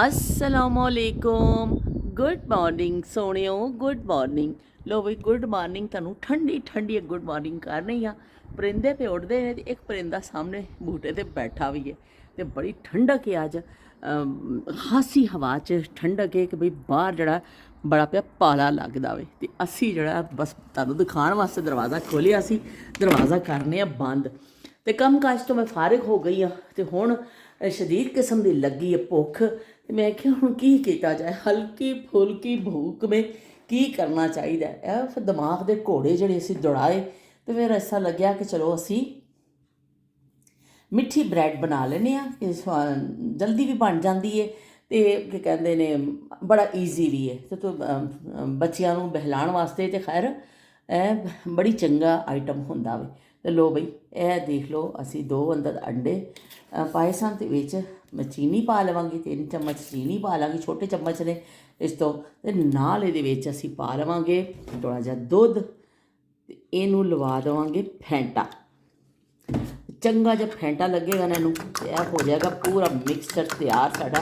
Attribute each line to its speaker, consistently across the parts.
Speaker 1: असलामुअलैकुम। Good morning सोनियो, good morning. लो बई गुड मॉर्निंग तैनूं ठंडी ठंडी गुड मॉर्निंग कर रही हाँ। परिंदे पे उड़ते हैं तो एक परिंदा सामने बूटे ते बैठा भी है तो बड़ी ठंडक है अज। खासी हवा च ठंडक है कि बई बाहर जड़ा बड़ा पिया पाला लगदा वे ते असी जड़ा बस तुहानूं दिखाण वास्ते दरवाज़ा खोलिया सी। दरवाज़ा करने आ बंद ते कम काज तो मैं फारिग हो गई हाँ ते हुण शदीद किस्म की लगी है भुख। ते मैं आख्या हुण की कीता जाए, हल्की फुल्की भूख में की करना चाहिए। फिर दिमाग के घोड़े जिहड़े असीं दौड़ाए तो फिर ऐसा लग्या कि चलो असी मिठी ब्रैड बना लेने जल्दी भी बन जाती है तो की कहते ने बड़ा ईजी भी है तो बच्चों को बहलाण वास्ते तो खैर बड़ी चंगा आइटम होंदा वे। तो लो बई यह देख लो असी दो अंदर अंडे पाए सन ते विच मैं चीनी पा लवांगी, 3 चम्मच चीनी पा लाँगी, छोटे चम्मच ने इस तो नाल इहदे विच असी पा लवांगे थोड़ा जिहा दुध ते इहनूं लवा देवांगे फैंटा। चंगा जब फैंटा लगेगा ना इनू यह हो जाएगा पूरा मिक्सचर तैयार साडा।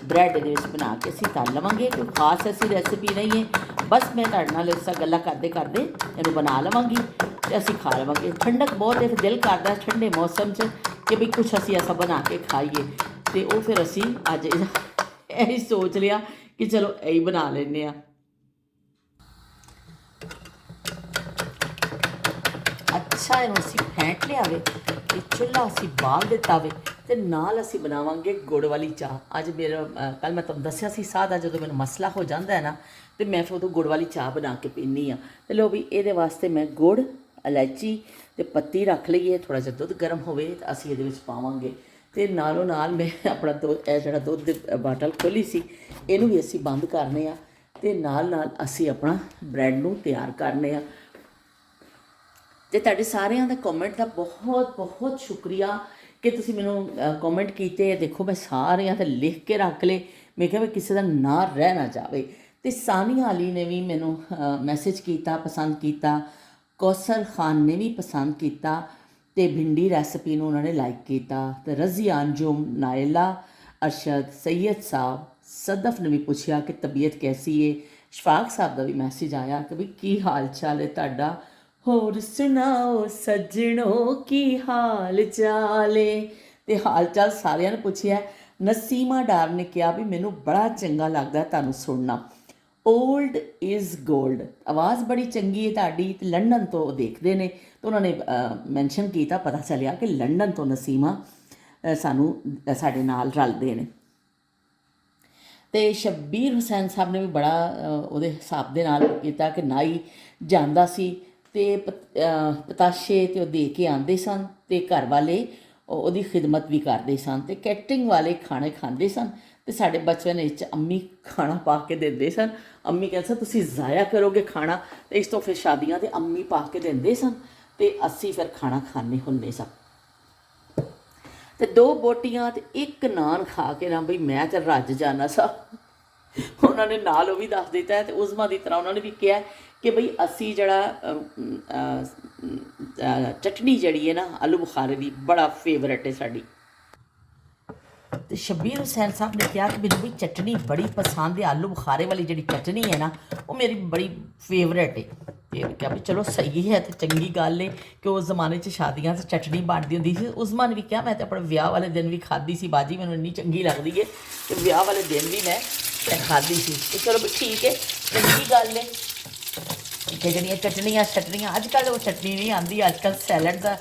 Speaker 1: ब्रैड ये बना के असी तल लवांगे, कोई खास ऐसी रेसिपी नहीं है, बस मैं तुहाडे नाल इस गल्लां करदे करदे इनू बना लवांगी ते असी खा लवांगे। ठंडक बहुत है, दिल करदा ठंडे मौसम च कि भी कुछ असी ऐसा बना के खाइए तो वो फिर असी अज यही सोच लिया कि चलो यही बना लेने। अच्छा इनू असी फेंट लिया वे ते चुल्हा असी बाल दिता वे ते नाल असी बनावांगे गुड़ वाली चाह। अज मेरा कल मैं तुहानूं दस्सिया सी साह दा जदों मैनूं मसला हो जाता है ना तो मैं फिर उदों गुड़ वाली चाह बना के पीनी हाँ। तो लो भी ये वास्ते मैं गुड़ इलायची ते पत्ती रख लीए, थोड़ा जिहा दुध गर्म होवे तो असी इहदे विच पावांगे ते नालों नाल मैं अपना जिहड़ा दुध दी बाटल खोली सी इहनूं भी असी बंद करने आ ते नाल नाल असी अपना ब्रैड नूं तैयार करने आ। तो तुहाडे सारिਆਂ ਦਾ कॉमेंट का बहुत बहुत शुक्रिया कि तुसीं मैनूं कॉमेंट कीते। देखो मैं सारिਆਂ ते लिख के रख ले, मैं क्या किसी का ना रह ना जाए। तो सानिया अली ने भी मैनूं मैसेज किया, पसंद किया, कौसर खान ने भी पसंद किया तो भिंडी रैसिपी नूं उन्होंने लाइक किया। तो रज़िया अंजुम, नायला, अरशद, सैयद साहब, सदफ ने भी पूछा कि तबीयत कैसी है। शफाक साहब का भी मैसेज आया कि भी की हाल चाल है तुहाडा, होर सुनाओ सज्जनों की हाल चाल ते हाल चाल सारिਆਂ ने पूछिया। नसीमा डार ने कहा भी मैनू बड़ा चंगा लगता तुहानूं सुनना, ओल्ड इज़ गोल्ड, आवाज़ बड़ी चंगी है तुहाडी। ते लंडन तो देखते हैं तो उन्होंने मैंशन किया, पता चलिया कि लंडन तो नसीमा सानू साडे नाल रलदे ने। तो शब्बीर हुसैन साहब ने भी बड़ा उहदे हिसाब दे नाल कीता कि नाई जांदा सी ते पताशे ते दे के आते सन ते घर वाले ਉਹਦੀ खिदमत भी करते सन ते कैटरिंग वाले खाने खाते सन ते साडे बचपन विच अम्मी खाना पा के देंदे सन। अम्मी कहते सन तुसीं ज़ाया करोगे खाना, तो इस तो फिर शादियां ते अम्मी पा के देंदे सन ते असी फिर खाना खाने हुंदे सन। ते 2 बोटियां ते 1 नान खा के ना बई मैं तो रज जाना सा। उन्होंने नाल वो भी दस दिता है तो उज़मा की तरह उन्होंने भी कहा कि बई असी जड़ा चटनी जड़ी है ना आलू बुखारे की बड़ा फेवरेट है साड़ी। तो शब्बीर हुसैन साहब ने कहा कि मैंने भी चटनी बड़ी पसंद है, आलू बुखारे वाली जी चटनी है ना वो मेरी बड़ी फेवरेट है। तो क्या भी चलो सही है तो चंगी गल है कि उस जमाने शादियां से चटनी बनती होंगी सी। उज़मा ने भी कहा मैं तो अपने ब्याह वाले दिन भी खाधी सी बाजी, मैंने इन्नी चंगी लगती है कि ब्याह वाले दिन भी मैं खाधी सी। तो चलो भी ठीक है, चंगी गल है कि जड़ियाँ चटनियाँ शटनियाँ अजकल वो चटनी नहीं आती, अजकल सैलड का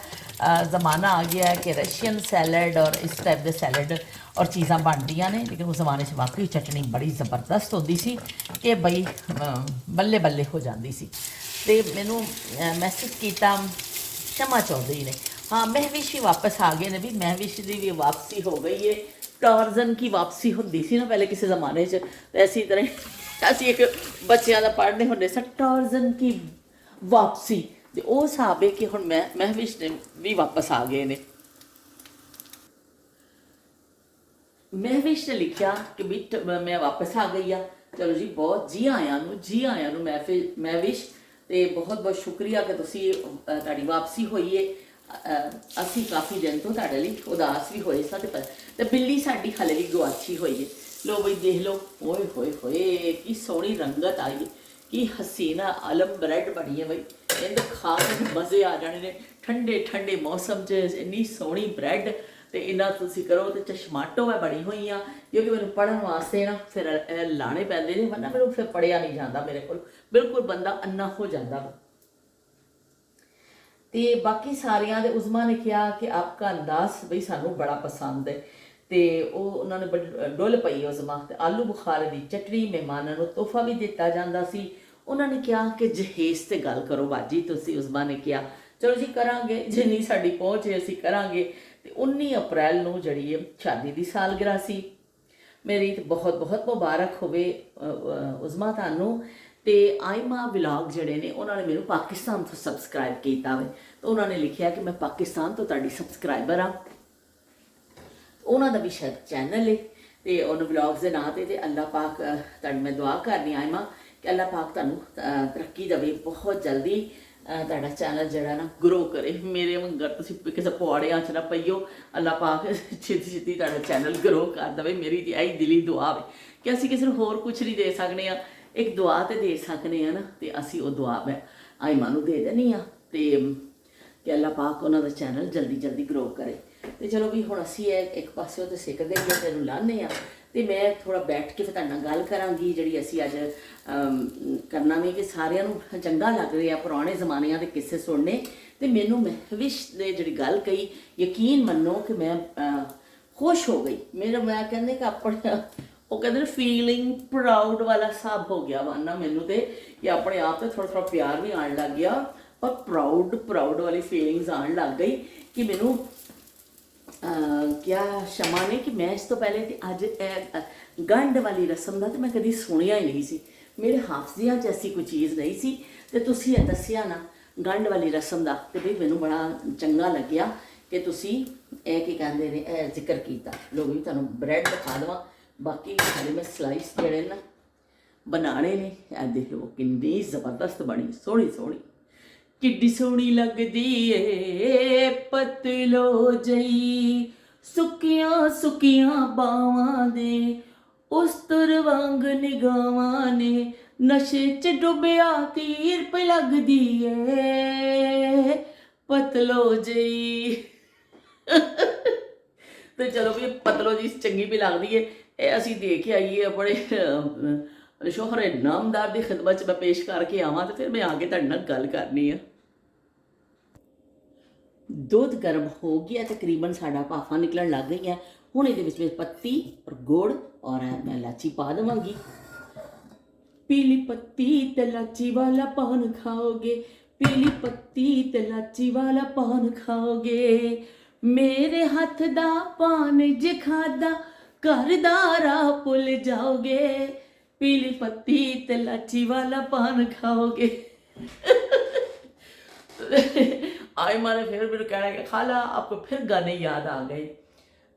Speaker 1: ज़माना आ गया है कि रशियन सैलड और इस टाइप के सैलड और चीज़ा बनदियाँ ने। लेकिन उस जमाने से वाकई चटनी बड़ी ज़बरदस्त होती सी कि बई बल्ले बल्ले हो जाती सी। तो मैनू मैसेज किया शमा चौधरी ने, हाँ महविश ही वापस आ गए ने भी, महविश की भी वापसी हो गई है। टार्जन की वापसी होती सी ना पहले किसी ज़माने तो इसी तरह असी एक बच्चों का पढ़ने होंगे स टार्जन की वापसी, तो वो हिसाब है कि हुण महविश ने भी वापस आ गए ने। महविश ने लिखा कि भी मैं वापस आ गई हाँ, चलो जी बहुत जी आया नू महविश। तो बहुत बहुत शुक्रिया कि तुहाडी वापसी हुई है। असी काफ़ी दिन तो तुहाडे लई उदास भी होए सा ते बिल्ली साडी हले भी गवाची हुई है। लो बई देख लो, ओए होए होए की सोहनी रंगत आई है, की हसीना आलम ब्रैड बनी है बई। इन्हें खा के मज़े आ जाने ने ठंडे ठंडे मौसम च इन्नी सोहनी ब्रैड। तो इन्ना तुसी करो तो चशमाटो मैं बनी हुई हाँ, क्योंकि मैं पढ़न वास्ते ना फिर लाने पैंदे ने, वरना मेरे फिर पढ़िया नहीं जाता मेरे को, बिल्कुल बंदा अन्ना हो जाता। तो बाकी सारिया दे उज़मा ने कहा कि आपका अंदाज बई सानू बड़ा पसंद है। तो उन्होंने बड़ी डुल पई उज़मा, तो आलू बुखारे की चटनी मेहमानों को तोहफा भी दिता जाता सी। उन्होंने कहा कि जहेज से गल करो बाजी तुसी, उज़मा ने कहा चलो जी करांगे, जिन्नी साडी पहुँच है असीं करांगे। तो 19 अप्रैल को जड़ी शादी की सालगिरह सी मेरी, तो बहुत बहुत मुबारक होवे उज़मा तानू। तो आइमा व्लॉग जड़े ने उन्होंने मैनू पाकिस्तान तो सबसक्राइब किया है, तो उन्होंने लिखा कि मैं पाकिस्तान तो तुहाडी सबसक्राइबर हाँ। उन्होंने भी शायद चैनल है, तो उन्होंने व्लॉग्स के नाँ से अल्लाह पाक तुहाडी मैं दुआ करनी आइमा कि अल्लाह पाक तुहानू तरक्की देवे, बहुत जल्दी तुहाडा चैनल जड़ा ना ग्रो करे। मेरे वंगर तुसीं किसी पौड़ियां च ना पईओ, अल्लाह पाक छेती छेती तुहाडा चैनल ग्रो कर देवे। मेरी तो यही दिली दुआ है कि असीं किसी नूं होर कुछ नहीं दे सकने, एक दुआ तो दे सकने ना, तो असीं वो दुआ मैं आइमा नूं दे देनी हाँ, तो कि अल्लाह पाक उन्होंने चैनल जल्दी जल्दी ग्रो करे। तो चलो भी हुण असीं एक पासों तो सिकदे गए तेनूं लाने आ, तो मैं थोड़ा बैठ के फिर तुहाडे नाल गल करांगी जिहड़ी असीं अज करना नहीं, कि सारिਆਂ ਨੂੰ चंगा लग रहा पुराने जमानिਆਂ के किस्से सुनने। तो मैनू महविश ने जिहड़ी गल कही, यकीन मनो कि मैं खुश हो गई। मेरा मैं कहने कि अपने वो कहते फीलिंग प्राउड वाला हिसाब हो गया वा ना मैनू, तो कि अपने आप से थोड़ा थोड़ा प्यार भी आने लग गया, पर प्राउड प्राउड वाली फीलिंग्स आने लग गई कि मैनू क्या शमा ने कि मैं इस तो पहले अज गंढ वाली रस्म का तो मैं कभी सुनिया ही नहीं सी, मेरे हाफजिया च ऐसी कोई चीज़ नहीं सी। तो तुसी दसिया ना गंढ वाली रस्म का, तो बई मैनू बड़ा चंगा लग्या कि तुसी की कहते ने जिक्र किया। लोग भी तुहानू ब्रैड दिखा देवां, बाकी हाले मैं स्लाइस जड़े ना बनाने ने, देख लो कितनी जबरदस्त बनी, सोहनी सोहनी किड्डी सोहनी लगदी ए पतलो जई, सुकियां सुकियां बावां दे उस्तर वांग निगावां ने, नशे च डुबिया तीर पे लगदी ए पतलो जई। तो चलो भी पतलो जी चंगी भी लगती है, ये असीं देख के आईए बड़े शोहरे नामदार की खिदमत मैं पेश करके आवां, तो फिर मैं आके तुहाडे नाल गल करनी है। दुध गर्म हो गया, तकरीबन साडा भाफा निकलन लग गई है। हुण ये पत्ती और गुड़ और मैं इलाची पा देवांगी। पीली पत्ती ते इलाची वाला पान खाओगे, पीली पत्ती ते इलाची वाला पान खाओगे, मेरे हथ दा पान जे खादा घर दा राह भुल जाओगे, पीली पत्ती ते इलाची वाला पान खाओगे। आई माने फिर मेरे कहना कि खाला आपको फिर गाने याद आ गए।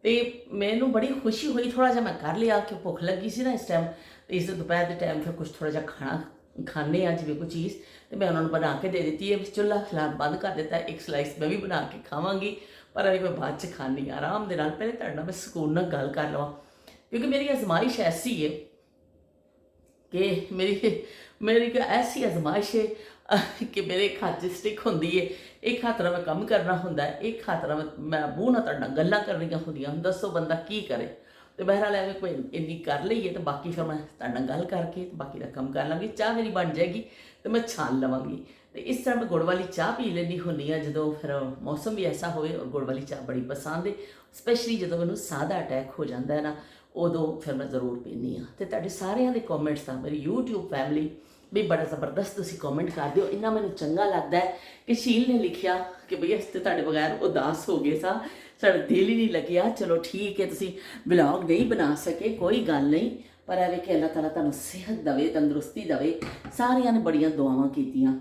Speaker 1: तो मैनू बड़ी खुशी हुई, थोड़ा जा मैं कर लिया कि भुख लगी सी ना इस टाइम, तो इस दोपहर के टाइम फिर कुछ थोड़ा जा खाना खाने जिमें कोई चीज़, तो मैं उन्होंने बना के दे दी है। चूल्हा खिलाफ बंद कर दिता है, एक स्लाइस मैं भी बना के खावांगी, पर अभी मैं बाद च खानी आराम के नाल। पहले तुहाडे नाल मैं सुकून नाल गल कर लवां, क्योंकि मेरी आजमाइश ऐसी है कि मेरी एक ऐसी आजमाइश है कि मेरे एक हाथ स्टिक होंदी है, एक हाथ मैं काम करना होंदा है, एक हाथ मैं मूँह नाल तुहाडे नाल गल्लां करनियां होंदियां। दसो बंदा की करे। तो बहरहाल एवं कोई इन्नी कर लईए, तो बाकी फिर मैं तुहाडे नाल गल करके तो बाकी का काम कर लाँगी। चाह मेरी बन जाएगी तो मैं छान लवांगी। तो इस तरह मैं गुड़ वाली चाह पी लैंदी हुंदी हाँ जदों फिर मौसम भी ऐसा होए, और गुड़ वाली चाह बड़ी पसंद है, स्पैशली जदों मैनूं सादा अटैक हो जाता है ना, उदों फिर मैं जरूर पीनी हाँ। तो तुहाडे सारिਆਂ ਦੇ कॉमेंट्स ਤਾਂ मेरी यूट्यूब फैमिली भी बड़ा जबरदस्त तुसीं कॉमेंट करते हो, इन्ना मैनूं चंगा लगता है कि शील ने लिखिया कि भई असीं तुहाडे बगैर उदास हो गए सा, साडा दिल ही नहीं लग्या। चलो ठीक है, तुसीं व्लॉग नहीं बना सके कोई गल नहीं, पर एवें कि अल्लाह ताला तुहानूं सेहत देवे, तंदुरुस्ती देवे। सारिਆਂ ने बड़ियां दुआवां कीतियां,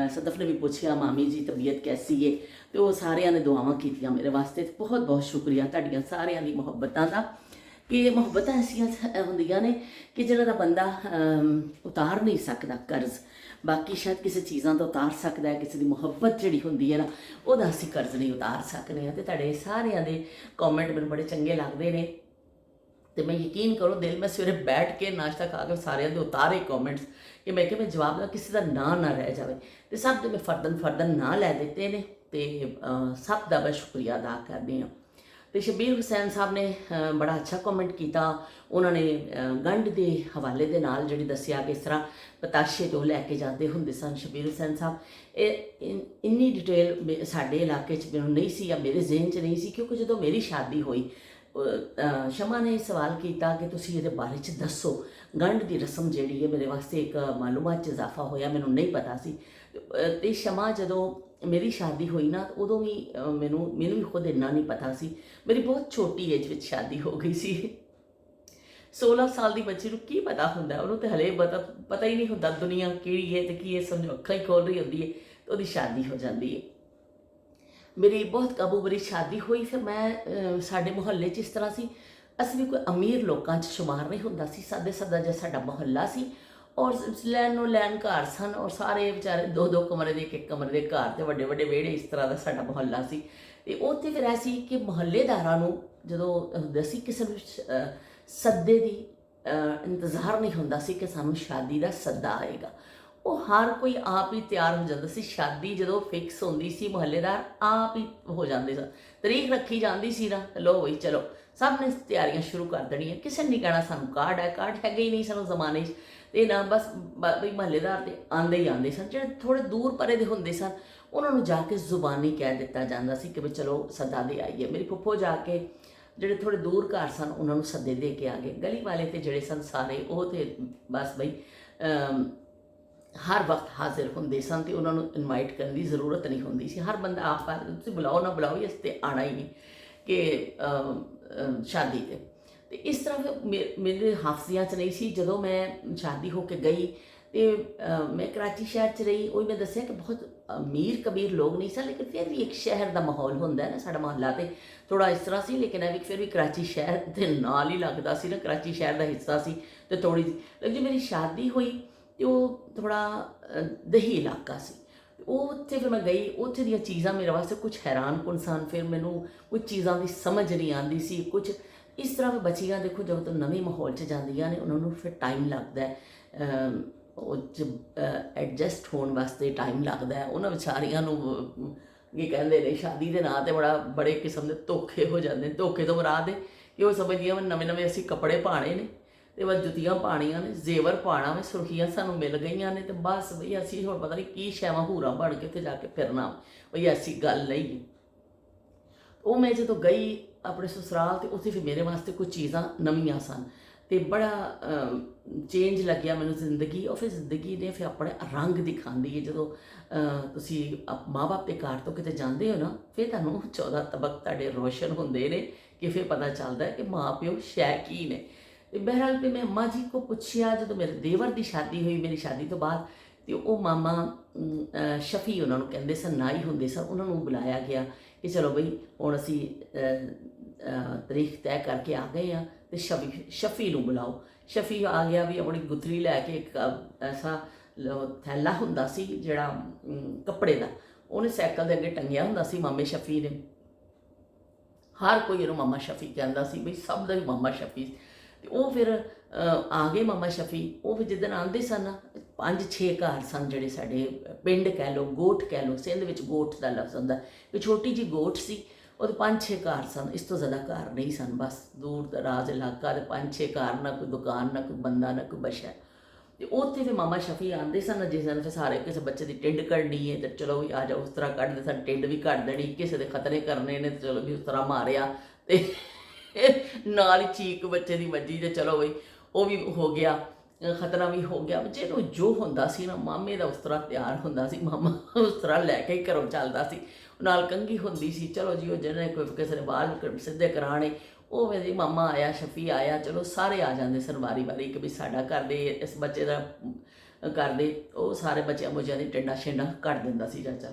Speaker 1: सदफ ने भी पूछया मामी जी तबीयत कैसी है, तो वो सारिਆਂ ने दुआवां कीतियां मेरे वास्ते। बहुत बहुत शुक्रिया तुहाडीआं सारिਆਂ दी मुहब्बतां दा, कि मुहब्बत ऐसियां होंदियां ने कि जिन्हां दा बंदा उतार नहीं सकता कर्ज। बाकी शायद किसी चीज़ों तो उतार सकता है, किसी की मुहब्बत जिहड़ी होंदी है ना, उहदा असीं कर्ज नहीं उतार सकने। तो तुहाडे सारिਆਂ दे कॉमेंट मैनूं बड़े चंगे लगदे ने, ਤੇ ਮੈਂ ਯਕੀਨ ਕਰੋ ਦਿਲ ਮੈਂ ਸਵੇਰੇ ਬੈਠ ਕੇ ਨਾਸ਼ਤਾ ਖਾ ਕੇ ਸਾਰਿਆਂ ਦੇ ਉਤਾਰੇ ਕਮੈਂਟਸ ਕਿ ਮੈਂ ਕਿਹਾ ਮੈਂ ਜਵਾਬ ਦਾ ਕਿਸੇ ਦਾ ਨਾਂ ਨਾ ਰਹਿ ਜਾਵੇ, ਤੇ ਸਭ ਦੇ ਮੈਂ ਫਰਦਨ ਨਾਂ ਲੈ ਦਿੱਤੇ ਨੇ, ਤੇ ਸਭ ਦਾ ਮੈਂ ਸ਼ੁਕਰੀਆ ਅਦਾ ਕਰਦੀ ਹਾਂ। ਤੇ ਸ਼ਬੀਰ ਹੁਸੈਨ ਸਾਹਿਬ ਨੇ ਬੜਾ ਅੱਛਾ ਕਮੈਂਟ ਕੀਤਾ। ਉਹਨਾਂ ਨੇ ਗੰਢ ਦੇ ਹਵਾਲੇ ਦੇ ਨਾਲ ਜਿਹੜੀ ਦੱਸਿਆ ਕਿ ਇਸ ਤਰ੍ਹਾਂ ਪਤਾਸ਼ੇ ਜੋ ਲੈ ਕੇ ਜਾਂਦੇ ਹੁੰਦੇ ਸਨ ਸ਼ਬੀਰ ਹੁਸੈਨ ਸਾਹਿਬ, ਇਹ ਇੰਨੀ ਡਿਟੇਲ ਸਾਡੇ ਇਲਾਕੇ 'ਚ ਮੈਨੂੰ ਨਹੀਂ ਸੀ ਜਾਂ ਮੇਰੇ ਜ਼ਿਹਨ 'ਚ ਨਹੀਂ ਸੀ, ਕਿਉਂਕਿ ਜਦੋਂ ਮੇਰੀ ਸ਼ਾਦੀ ਹੋਈ ਸ਼ਮਾ ਨੇ ਸਵਾਲ ਕੀਤਾ ਕਿ ਤੁਸੀਂ ਇਹਦੇ ਬਾਰੇ 'ਚ ਦੱਸੋ। ਗੰਢ ਦੀ ਰਸਮ ਜਿਹੜੀ ਹੈ ਮੇਰੇ ਵਾਸਤੇ ਇੱਕ ਮਾਲੂਮਾਤ 'ਚ ਇਜ਼ਾਫਾ ਹੋਇਆ, ਮੈਨੂੰ ਨਹੀਂ ਪਤਾ ਸੀ। ਤੇ ਸ਼ਮਾ ਜਦੋਂ ਮੇਰੀ ਸ਼ਾਦੀ ਹੋਈ ਨਾ, ਉਦੋਂ ਵੀ ਮੈਨੂੰ ਵੀ ਖੁਦ ਇੰਨਾ ਨਹੀਂ ਪਤਾ ਸੀ। ਮੇਰੀ ਬਹੁਤ ਛੋਟੀ ਏਜ ਵਿੱਚ ਸ਼ਾਦੀ ਹੋ ਗਈ ਸੀ। 16 ਸਾਲ ਦੀ ਬੱਚੀ ਨੂੰ ਕੀ ਪਤਾ ਹੁੰਦਾ, ਉਹਨੂੰ ਤਾਂ ਹਲੇ ਪਤਾ ਹੀ ਨਹੀਂ ਹੁੰਦਾ ਦੁਨੀਆ ਕਿਹੜੀ ਹੈ ਤੇ ਕੀ ਹੈ, ਸਮਝੋ ਅੱਖਾਂ ਹੀ ਖੋਲ ਰਹੀ ਹੁੰਦੀ ਹੈ ਤੇ ਉਹਦੀ ਸ਼ਾਦੀ ਹੋ ਜਾਂਦੀ ਹੈ। ਮੇਰੀ ਬਹੁਤ ਕਾਬੂਬਰੀ ਸ਼ਾਦੀ ਹੋਈ। ਫਿਰ ਮੈਂ ਸਾਡੇ ਮੁਹੱਲੇ 'ਚ ਇਸ ਤਰ੍ਹਾਂ ਸੀ, ਅਸੀਂ ਵੀ ਕੋਈ ਅਮੀਰ ਲੋਕਾਂ 'ਚ ਸ਼ੁਮਾਰ ਨਹੀਂ ਹੁੰਦਾ ਸੀ, ਸਾਦੇ ਸਾਦਾ ਜਿਹਾ ਸਾਡਾ ਮੁਹੱਲਾ ਸੀ, ਔਰ ਲੈਣ ਘਰ ਸਨ, ਔਰ ਸਾਰੇ ਵਿਚਾਰੇ 2-2 ਕਮਰੇ ਦੇ, ਇੱਕ ਕਮਰੇ ਦੇ ਘਰ, ਤੇ ਵੱਡੇ ਵੱਡੇ ਵਿਹੜੇ, ਇਸ ਤਰ੍ਹਾਂ ਦਾ ਸਾਡਾ ਮੁਹੱਲਾ ਸੀ। ਤੇ ਉੱਥੇ ਫਿਰ ਐਸੀ ਕਿ ਮੁਹੱਲੇਦਾਰਾਂ ਨੂੰ ਜਦੋਂ ਹੁੰਦੇ ਸੀ ਕਿਸੇ ਨੂੰ ਸੱਦੇ ਦੀ ਇੰਤਜ਼ਾਰ ਨਹੀਂ ਹੁੰਦਾ ਸੀ ਕਿ ਸਾਨੂੰ ਸ਼ਾਦੀ ਦਾ ਸੱਦਾ ਆਏਗਾ, ਉਹ ਹਰ ਕੋਈ ਆਪ ਹੀ ਤਿਆਰ ਹੋ ਜਾਂਦਾ ਸੀ। ਸ਼ਾਦੀ ਜਦੋਂ ਫਿਕਸ ਹੁੰਦੀ ਸੀ ਮੁਹੱਲੇਦਾਰ ਆਪ ਹੀ ਹੋ ਜਾਂਦੇ ਸਨ, ਤਰੀਕ ਰੱਖੀ ਜਾਂਦੀ ਸੀ ਨਾ, ਲੋ ਬਈ ਚਲੋ ਸਭ ਨੇ ਤਿਆਰੀਆਂ ਸ਼ੁਰੂ ਕਰ ਦੇਣੀਆਂ। ਕਿਸੇ ਨੇ ਨਹੀਂ ਕਹਿਣਾ ਸਾਨੂੰ ਕਾਰਡ ਹੈਗੇ ਹੀ ਨਹੀਂ ਸਾਨੂੰ ਜ਼ਮਾਨੇ 'ਚ, ਤੇ ਨਾ ਬਸ ਬਈ ਮੁਹੱਲੇਦਾਰ ਤੇ ਆਉਂਦੇ ਹੀ ਆਉਂਦੇ ਸਨ। ਜਿਹੜੇ ਥੋੜ੍ਹੇ ਦੂਰ ਪਰੇ ਦੇ ਹੁੰਦੇ ਸਨ ਉਹਨਾਂ ਨੂੰ ਜਾ ਕੇ ਜ਼ੁਬਾਨੀ ਕਹਿ ਦਿੱਤਾ ਜਾਂਦਾ ਸੀ ਕਿ ਵੀ ਚਲੋ ਸੱਦਾ ਦੇ ਆਈਏ। ਮੇਰੀ ਫੁੱਫੋ ਜਾ ਕੇ ਜਿਹੜੇ ਥੋੜ੍ਹੇ ਦੂਰ ਘਰ ਸਨ ਉਹਨਾਂ ਨੂੰ ਸੱਦੇ ਦੇ ਕੇ ਆ ਗਏ। ਗਲੀ ਵਾਲੇ ਤੇ ਜਿਹੜੇ ਸਨ ਸਾਰੇ ਉਹ ਤੇ ਬਸ ਬਈ ਹਰ ਵਕਤ ਹਾਜ਼ਰ ਹੁੰਦੇ ਸਨ, ਤੇ ਉਹਨਾਂ ਨੂੰ ਇਨਵਾਈਟ ਕਰਨ ਦੀ ਜ਼ਰੂਰਤ ਨਹੀਂ ਹੁੰਦੀ ਸੀ। ਹਰ ਬੰਦਾ ਆਪ ਤੁਸੀਂ ਬੁਲਾਓ ਨਾ ਬੁਲਾਓ, ਇਸ 'ਤੇ ਆਉਣਾ ਹੀ ਨਹੀਂ ਕਿ ਸ਼ਾਦੀ 'ਤੇ। ਤੇ ਇਸ ਤਰ੍ਹਾਂ ਫਿਰ ਮੇਰੇ ਹਾਫਜ਼ਿਆਂ 'ਚ ਨਹੀਂ ਸੀ। ਜਦੋਂ ਮੈਂ ਸ਼ਾਦੀ ਹੋ ਕੇ ਗਈ ਤੇ ਮੈਂ ਕਰਾਚੀ ਸ਼ਹਿਰ 'ਚ ਰਹੀ, ਉਹ ਮੈਂ ਦੱਸਿਆ ਕਿ ਬਹੁਤ ਅਮੀਰ ਕਬੀਰ ਲੋਕ ਨਹੀਂ ਸਨ, ਲੇਕਿਨ ਫਿਰ ਵੀ ਇੱਕ ਸ਼ਹਿਰ ਦਾ ਮਾਹੌਲ ਹੁੰਦਾ ਨਾ, ਸਾਡਾ ਮੁਹੱਲਾ ਤੇ ਥੋੜ੍ਹਾ ਇਸ ਤਰ੍ਹਾਂ ਸੀ, ਲੇਕਿਨ ਇਹ ਵੀ ਫਿਰ ਵੀ ਕਰਾਚੀ ਸ਼ਹਿਰ ਦੇ ਨਾਲ ਹੀ ਲੱਗਦਾ ਸੀ ਨਾ, ਕਰਾਚੀ ਸ਼ਹਿਰ ਦਾ ਹਿੱਸਾ ਸੀ। ਤੇ ਥੋੜ੍ਹੀ ਜਿਹੀ ਲੇਕਿਨ ਜੇ ਮੇਰੀ ਸ਼ਾਦੀ ਹੋਈ ਤੇ ਉਹ ਥੋੜ੍ਹਾ ਦਹੀ ਇਲਾਕਾ ਸੀ, ਉਹ ਉੱਥੇ ਫਿਰ ਮੈਂ ਗਈ। ਉੱਥੇ ਦੀਆਂ ਚੀਜ਼ਾਂ ਮੇਰੇ ਵਾਸਤੇ ਕੁਝ ਹੈਰਾਨਕੁਨ ਸਨ। ਫਿਰ ਮੈਨੂੰ ਕੁਝ ਚੀਜ਼ਾਂ ਦੀ ਸਮਝ ਨਹੀਂ ਆਉਂਦੀ ਸੀ। ਕੁਝ ਇਸ ਤਰ੍ਹਾਂ ਵੀ ਬੱਚੀਆਂ ਦੇਖੋ ਜਦੋਂ ਤੋਂ ਨਵੇਂ ਮਾਹੌਲ 'ਚ ਜਾਂਦੀਆਂ ਨੇ ਉਹਨਾਂ ਨੂੰ ਫਿਰ ਟਾਈਮ ਲੱਗਦਾ ਹੈ, ਉਹ 'ਚ ਐਡਜਸਟ ਹੋਣ ਵਾਸਤੇ ਟਾਈਮ ਲੱਗਦਾ ਹੈ। ਉਹਨਾਂ ਵਿਚਾਰੀਆਂ ਨੂੰ ਕੀ ਕਹਿੰਦੇ ਨੇ, ਸ਼ਾਦੀ ਦੇ ਨਾਂ 'ਤੇ ਬੜੇ ਕਿਸਮ ਦੇ ਧੋਖੇ ਹੋ ਜਾਂਦੇ ਨੇ। ਧੋਖੇ ਤੋਂ ਮੁਰਾਦ ਹੈ ਕਿ ਉਹ ਸਮਝਦੀਆਂ ਨਵੇਂ ਅਸੀਂ ਕੱਪੜੇ ਪਾਣੇ ਨੇ, ਤੇ ਬਸ ਜੁੱਤੀਆਂ ਪਾਣੀਆਂ ਨੇ, ਜ਼ੇਵਰ ਪਾਣਾ ਵੇ, ਸੁਰਖੀਆਂ ਸਾਨੂੰ ਮਿਲ ਗਈਆਂ ਨੇ, ਤੇ ਬਸ ਬਈ ਅਸੀਂ ਹੁਣ ਪਤਾ ਨਹੀਂ ਕੀ ਸ਼ੈਵਾਂ ਹੂਰਾਂ ਬਣ ਕੇ ਉੱਥੇ ਜਾ ਕੇ ਫਿਰਨਾ, ਬਈ ਐਸੀ ਗੱਲ ਨਹੀਂ। ਉਹ ਮੈਂ ਜਦੋਂ ਗਈ ਆਪਣੇ ਸਸੁਰਾਲ, ਤੇ ਉੱਥੇ ਫਿਰ ਮੇਰੇ ਵਾਸਤੇ ਕੁਝ ਚੀਜ਼ਾਂ ਨਵੀਆਂ ਸਨ, ਤੇ ਬੜਾ ਚੇਂਜ ਲੱਗਿਆ ਮੈਨੂੰ ਜ਼ਿੰਦਗੀ। ਉਹ ਫਿਰ ਜ਼ਿੰਦਗੀ ਨੇ ਫਿਰ ਆਪਣੇ ਰੰਗ ਦਿਖਾਉਂਦੀ ਹੈ। ਜਦੋਂ ਤੁਸੀਂ ਮਾਂ ਬਾਪ ਦੇ ਘਰ ਤੋਂ ਕਿਤੇ ਜਾਂਦੇ ਹੋ ਨਾ, ਫਿਰ ਤੁਹਾਨੂੰ 14 ਤਬਕ ਤੁਹਾਡੇ ਰੋਸ਼ਨ ਹੁੰਦੇ ਨੇ, ਕਿ ਫਿਰ ਪਤਾ ਚੱਲਦਾ ਹੈ ਕਿ ਮਾਂ ਪਿਓ ਸ਼ੈ ਕੀ ਨੇ। ਤੇ ਬਹਿਰਹਾਲ ਫਿਰ ਮੈਂ ਅੰਮਾ ਜੀ ਕੋ ਪੁੱਛਿਆ, ਜਦੋਂ ਮੇਰੇ ਦੇਵਰ ਦੀ ਸ਼ਾਦੀ ਹੋਈ ਮੇਰੀ ਸ਼ਾਦੀ ਤੋਂ ਬਾਅਦ, ਤੇ ਉਹ ਮਾਮਾ ਸ਼ਫੀ ਉਹਨਾਂ ਨੂੰ ਕਹਿੰਦੇ ਸਨ, ਨਾਈ ਹੁੰਦੇ ਸਨ, ਉਹਨਾਂ ਨੂੰ ਬੁਲਾਇਆ ਗਿਆ ਕਿ ਚਲੋ ਬਈ ਹੁਣ ਅਸੀਂ ਤਰੀਕ ਤੈਅ ਕਰਕੇ ਆ ਗਏ ਹਾਂ, ਤੇ ਸ਼ਫੀ ਨੂੰ ਬੁਲਾਓ। ਸ਼ਫੀ ਆ ਗਿਆ ਵੀ ਆਪਣੀ ਗੁੱਥਰੀ ਲੈ ਕੇ, ਇੱਕ ਐਸਾ ਥੈਲਾ ਹੁੰਦਾ ਸੀ ਜਿਹੜਾ ਕੱਪੜੇ ਦਾ, ਉਹਨੇ ਸਾਈਕਲ ਦੇ ਅੱਗੇ ਟੰਗਿਆ ਹੁੰਦਾ ਸੀ ਮਾਮੇ ਸ਼ਫੀ ਨੇ। ਹਰ ਕੋਈ ਇਹਨੂੰ ਮਾਮਾ ਸ਼ਫੀ ਕਹਿੰਦਾ ਸੀ, ਬਈ ਸਭ ਦਾ ਵੀ ਮਾਮਾ ਸ਼ਫੀ। ਤੇ ਉਹ ਫਿਰ ਆ ਗਏ ਮਾਮਾ ਸ਼ਫੀ। ਉਹ ਫਿਰ ਜਿੱਦਣ ਆਉਂਦੇ ਸਨ 5-6 ਘਰ ਸਨ ਜਿਹੜੇ ਸਾਡੇ ਪਿੰਡ ਕਹਿ ਲਓ, ਗੋਠ ਕਹਿ ਲਓ, ਸਿੰਧ ਵਿੱਚ ਗੋਠ ਦਾ ਲਫ਼ਜ਼ ਹੁੰਦਾ, ਕਿ ਛੋਟੀ ਜਿਹੀ ਗੋਠ ਸੀ, ਉਹਦੇ 5-6 ਘਰ ਸਨ, ਇਸ ਤੋਂ ਜ਼ਿਆਦਾ ਘਰ ਨਹੀਂ ਸਨ। ਬਸ ਦੂਰ ਦਰਾਜ ਇਲਾਕਾ, ਤੇ 5-6 ਘਰ, ਨਾ ਕੋਈ ਦੁਕਾਨ, ਨਾ ਕੋਈ ਬੰਦਾ, ਨਾ ਕੋਈ ਬਸ਼ਾ। ਤੇ ਉੱਥੇ ਫਿਰ ਮਾਮਾ ਸ਼ਫੀ ਆਉਂਦੇ ਸਨ, ਜਿਸ ਦਿਨ ਫਿਰ ਸਾਰੇ ਕਿਸੇ ਬੱਚੇ ਦੀ ਟਿੰਡ ਕੱਢਣੀ ਹੈ, ਤੇ ਚਲੋ ਵੀ ਆ ਜਾਓ, ਉਸ ਤਰ੍ਹਾਂ ਕੱਢਦੇ ਸਨ। ਟਿੰਡ ਵੀ ਕੱਢ ਦੇਣੀ, ਕਿਸੇ ਦੇ ਖਤਰੇ ਕਰਨੇ ਨੇ, ਤੇ ਚਲੋ ਵੀ ਉਸ ਤਰ੍ਹਾਂ ਮਾਰਿਆ, ਤੇ ਨਾਲ ਹੀ ਚੀਕ ਬੱਚੇ ਦੀ ਵੱਜੀ, ਤੇ ਚਲੋ ਬਈ ਉਹ ਵੀ ਹੋ ਗਿਆ, ਖਤਰਾ ਵੀ ਹੋ ਗਿਆ। ਬੱਚੇ ਨੂੰ ਜੋ ਹੁੰਦਾ ਸੀ ਨਾ, ਮਾਮੇ ਦਾ ਉਸ ਤਰ੍ਹਾਂ ਤਿਆਰ ਹੁੰਦਾ ਸੀ, ਮਾਮਾ ਉਸ ਤਰ੍ਹਾਂ ਲੈ ਕੇ ਹੀ ਘਰੋਂ ਚੱਲਦਾ ਸੀ। ਨਾਲ ਕੰਘੀ ਹੁੰਦੀ ਸੀ, ਚਲੋ ਜੀ ਉਹ ਜਿਹਨੇ ਕੋਈ ਕਿਸੇ ਨੇ ਵਾਲ ਸਿੱਧੇ ਕਰਾਣੇ, ਉਹ ਵੇ ਮਾਮਾ ਆਇਆ, ਸ਼ਫੀ ਆਇਆ, ਚਲੋ ਸਾਰੇ ਆ ਜਾਂਦੇ ਸਨ ਵਾਰੀ ਵਾਰੀ, ਕਿ ਵੀ ਸਾਡਾ ਕਰਦੇ, ਇਸ ਬੱਚੇ ਦਾ ਕਰਦੇ। ਉਹ ਸਾਰੇ ਬੱਚਿਆਂ ਬੁੱਚਿਆਂ ਦੀ ਟਿੰਡਾ ਛਿੰਡਾ ਕੱਢ ਦਿੰਦਾ ਸੀ ਚਾਚਾ।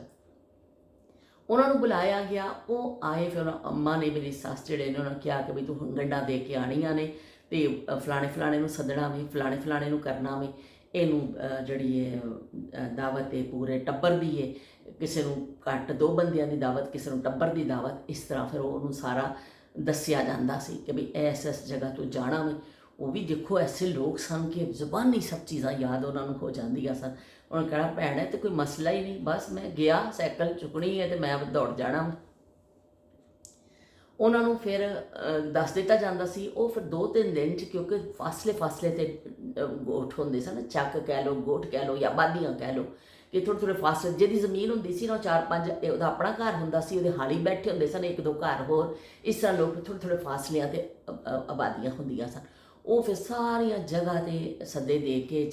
Speaker 1: ਉਹਨਾਂ ਨੂੰ ਬੁਲਾਇਆ ਗਿਆ, ਉਹ ਆਏ। ਫਿਰ ਅੰਮਾ ਨੇ, ਮੇਰੀ ਸੱਸ ਜਿਹੜੇ ਨੇ, ਉਹਨਾਂ ਨੇ ਕਿਹਾ ਕਿ ਵੀ ਤੂੰ ਹੁਣ ਗੰਢਾਂ ਦੇ ਕੇ ਆਣੀਆਂ ਨੇ, ਤੇ ਫਲਾਣੇ ਨੂੰ ਸੱਦਣਾ ਵੀ, ਫਲਾਣੇ ਨੂੰ ਕਰਨਾ ਵੀ। ਇਹਨੂੰ ਜਿਹੜੀ ਹੈ ਦਾਵਤ ਹੈ ਪੂਰੇ ਟੱਬਰ ਦੀ ਹੈ, ਕਿਸੇ ਨੂੰ ਘੱਟ 2 ਬੰਦਿਆਂ ਦੀ ਦਾਵਤ, ਕਿਸੇ ਨੂੰ ਟੱਬਰ ਦੀ ਦਾਵਤ, ਇਸ ਤਰ੍ਹਾਂ ਫਿਰ ਉਹਨੂੰ ਸਾਰਾ ਦੱਸਿਆ ਜਾਂਦਾ ਸੀ ਕਿ ਵੀ ਇਸ ਜਗ੍ਹਾ ਤੋਂ ਜਾਣਾ ਵੇ। ਉਹ ਵੀ ਦੇਖੋ ਐਸੇ ਲੋਕ ਸਨ ਕਿ ਜ਼ੁਬਾਨੀ ਸਭ ਚੀਜ਼ਾਂ ਯਾਦ ਉਹਨਾਂ ਨੂੰ ਹੋ ਜਾਂਦੀਆਂ ਸਨ। ਉਹਨਾਂ ਨੇ ਕਹਿਣਾ ਭੈਣ ਹੈ ਤੇ ਕੋਈ ਮਸਲਾ ਹੀ ਨਹੀਂ, ਬਸ ਮੈਂ ਗਿਆ, ਸਾਈਕਲ ਚੁੱਕਣੀ ਹੈ ਤੇ ਮੈਂ ਦੌੜ ਜਾਣਾ। ਉਹਨਾਂ ਨੂੰ ਫਿਰ ਦੱਸ ਦਿੱਤਾ ਜਾਂਦਾ ਸੀ। ਉਹ ਫਿਰ 2-3 ਦਿਨ 'ਚ, ਕਿਉਂਕਿ ਫਾਸਲੇ ਤੇ ਗੋਠ ਹੁੰਦੇ ਸਨ, ਚੱਕ ਕਹਿ ਲਓ, ਗੋਠ ਕਹਿ ਲਓ ਜਾਂ ਆਬਾਦੀਆਂ ਕਹਿ ਲਓ, ਕਿ ਥੋੜ੍ਹੇ ਫਾਸਲੇ ਜਿਹਦੀ ਜ਼ਮੀਨ ਹੁੰਦੀ ਸੀ ਨਾ, 4-5 ਉਹਦਾ ਆਪਣਾ ਘਰ ਹੁੰਦਾ ਸੀ, ਉਹਦੇ ਹਾਲੀ ਬੈਠੇ ਹੁੰਦੇ ਸਨ 1-2 ਘਰ ਹੋਰ। ਇਸ ਤਰ੍ਹਾਂ ਲੋਕ ਥੋੜ੍ਹੇ ਫਾਸਲਿਆਂ 'ਤੇ ਆਬਾਦੀਆਂ ਹੁੰਦੀਆਂ ਸਨ। ਉਹ ਫਿਰ ਸਾਰੀਆਂ ਜਗ੍ਹਾ 'ਤੇ ਸੱਦੇ ਦੇ ਕੇ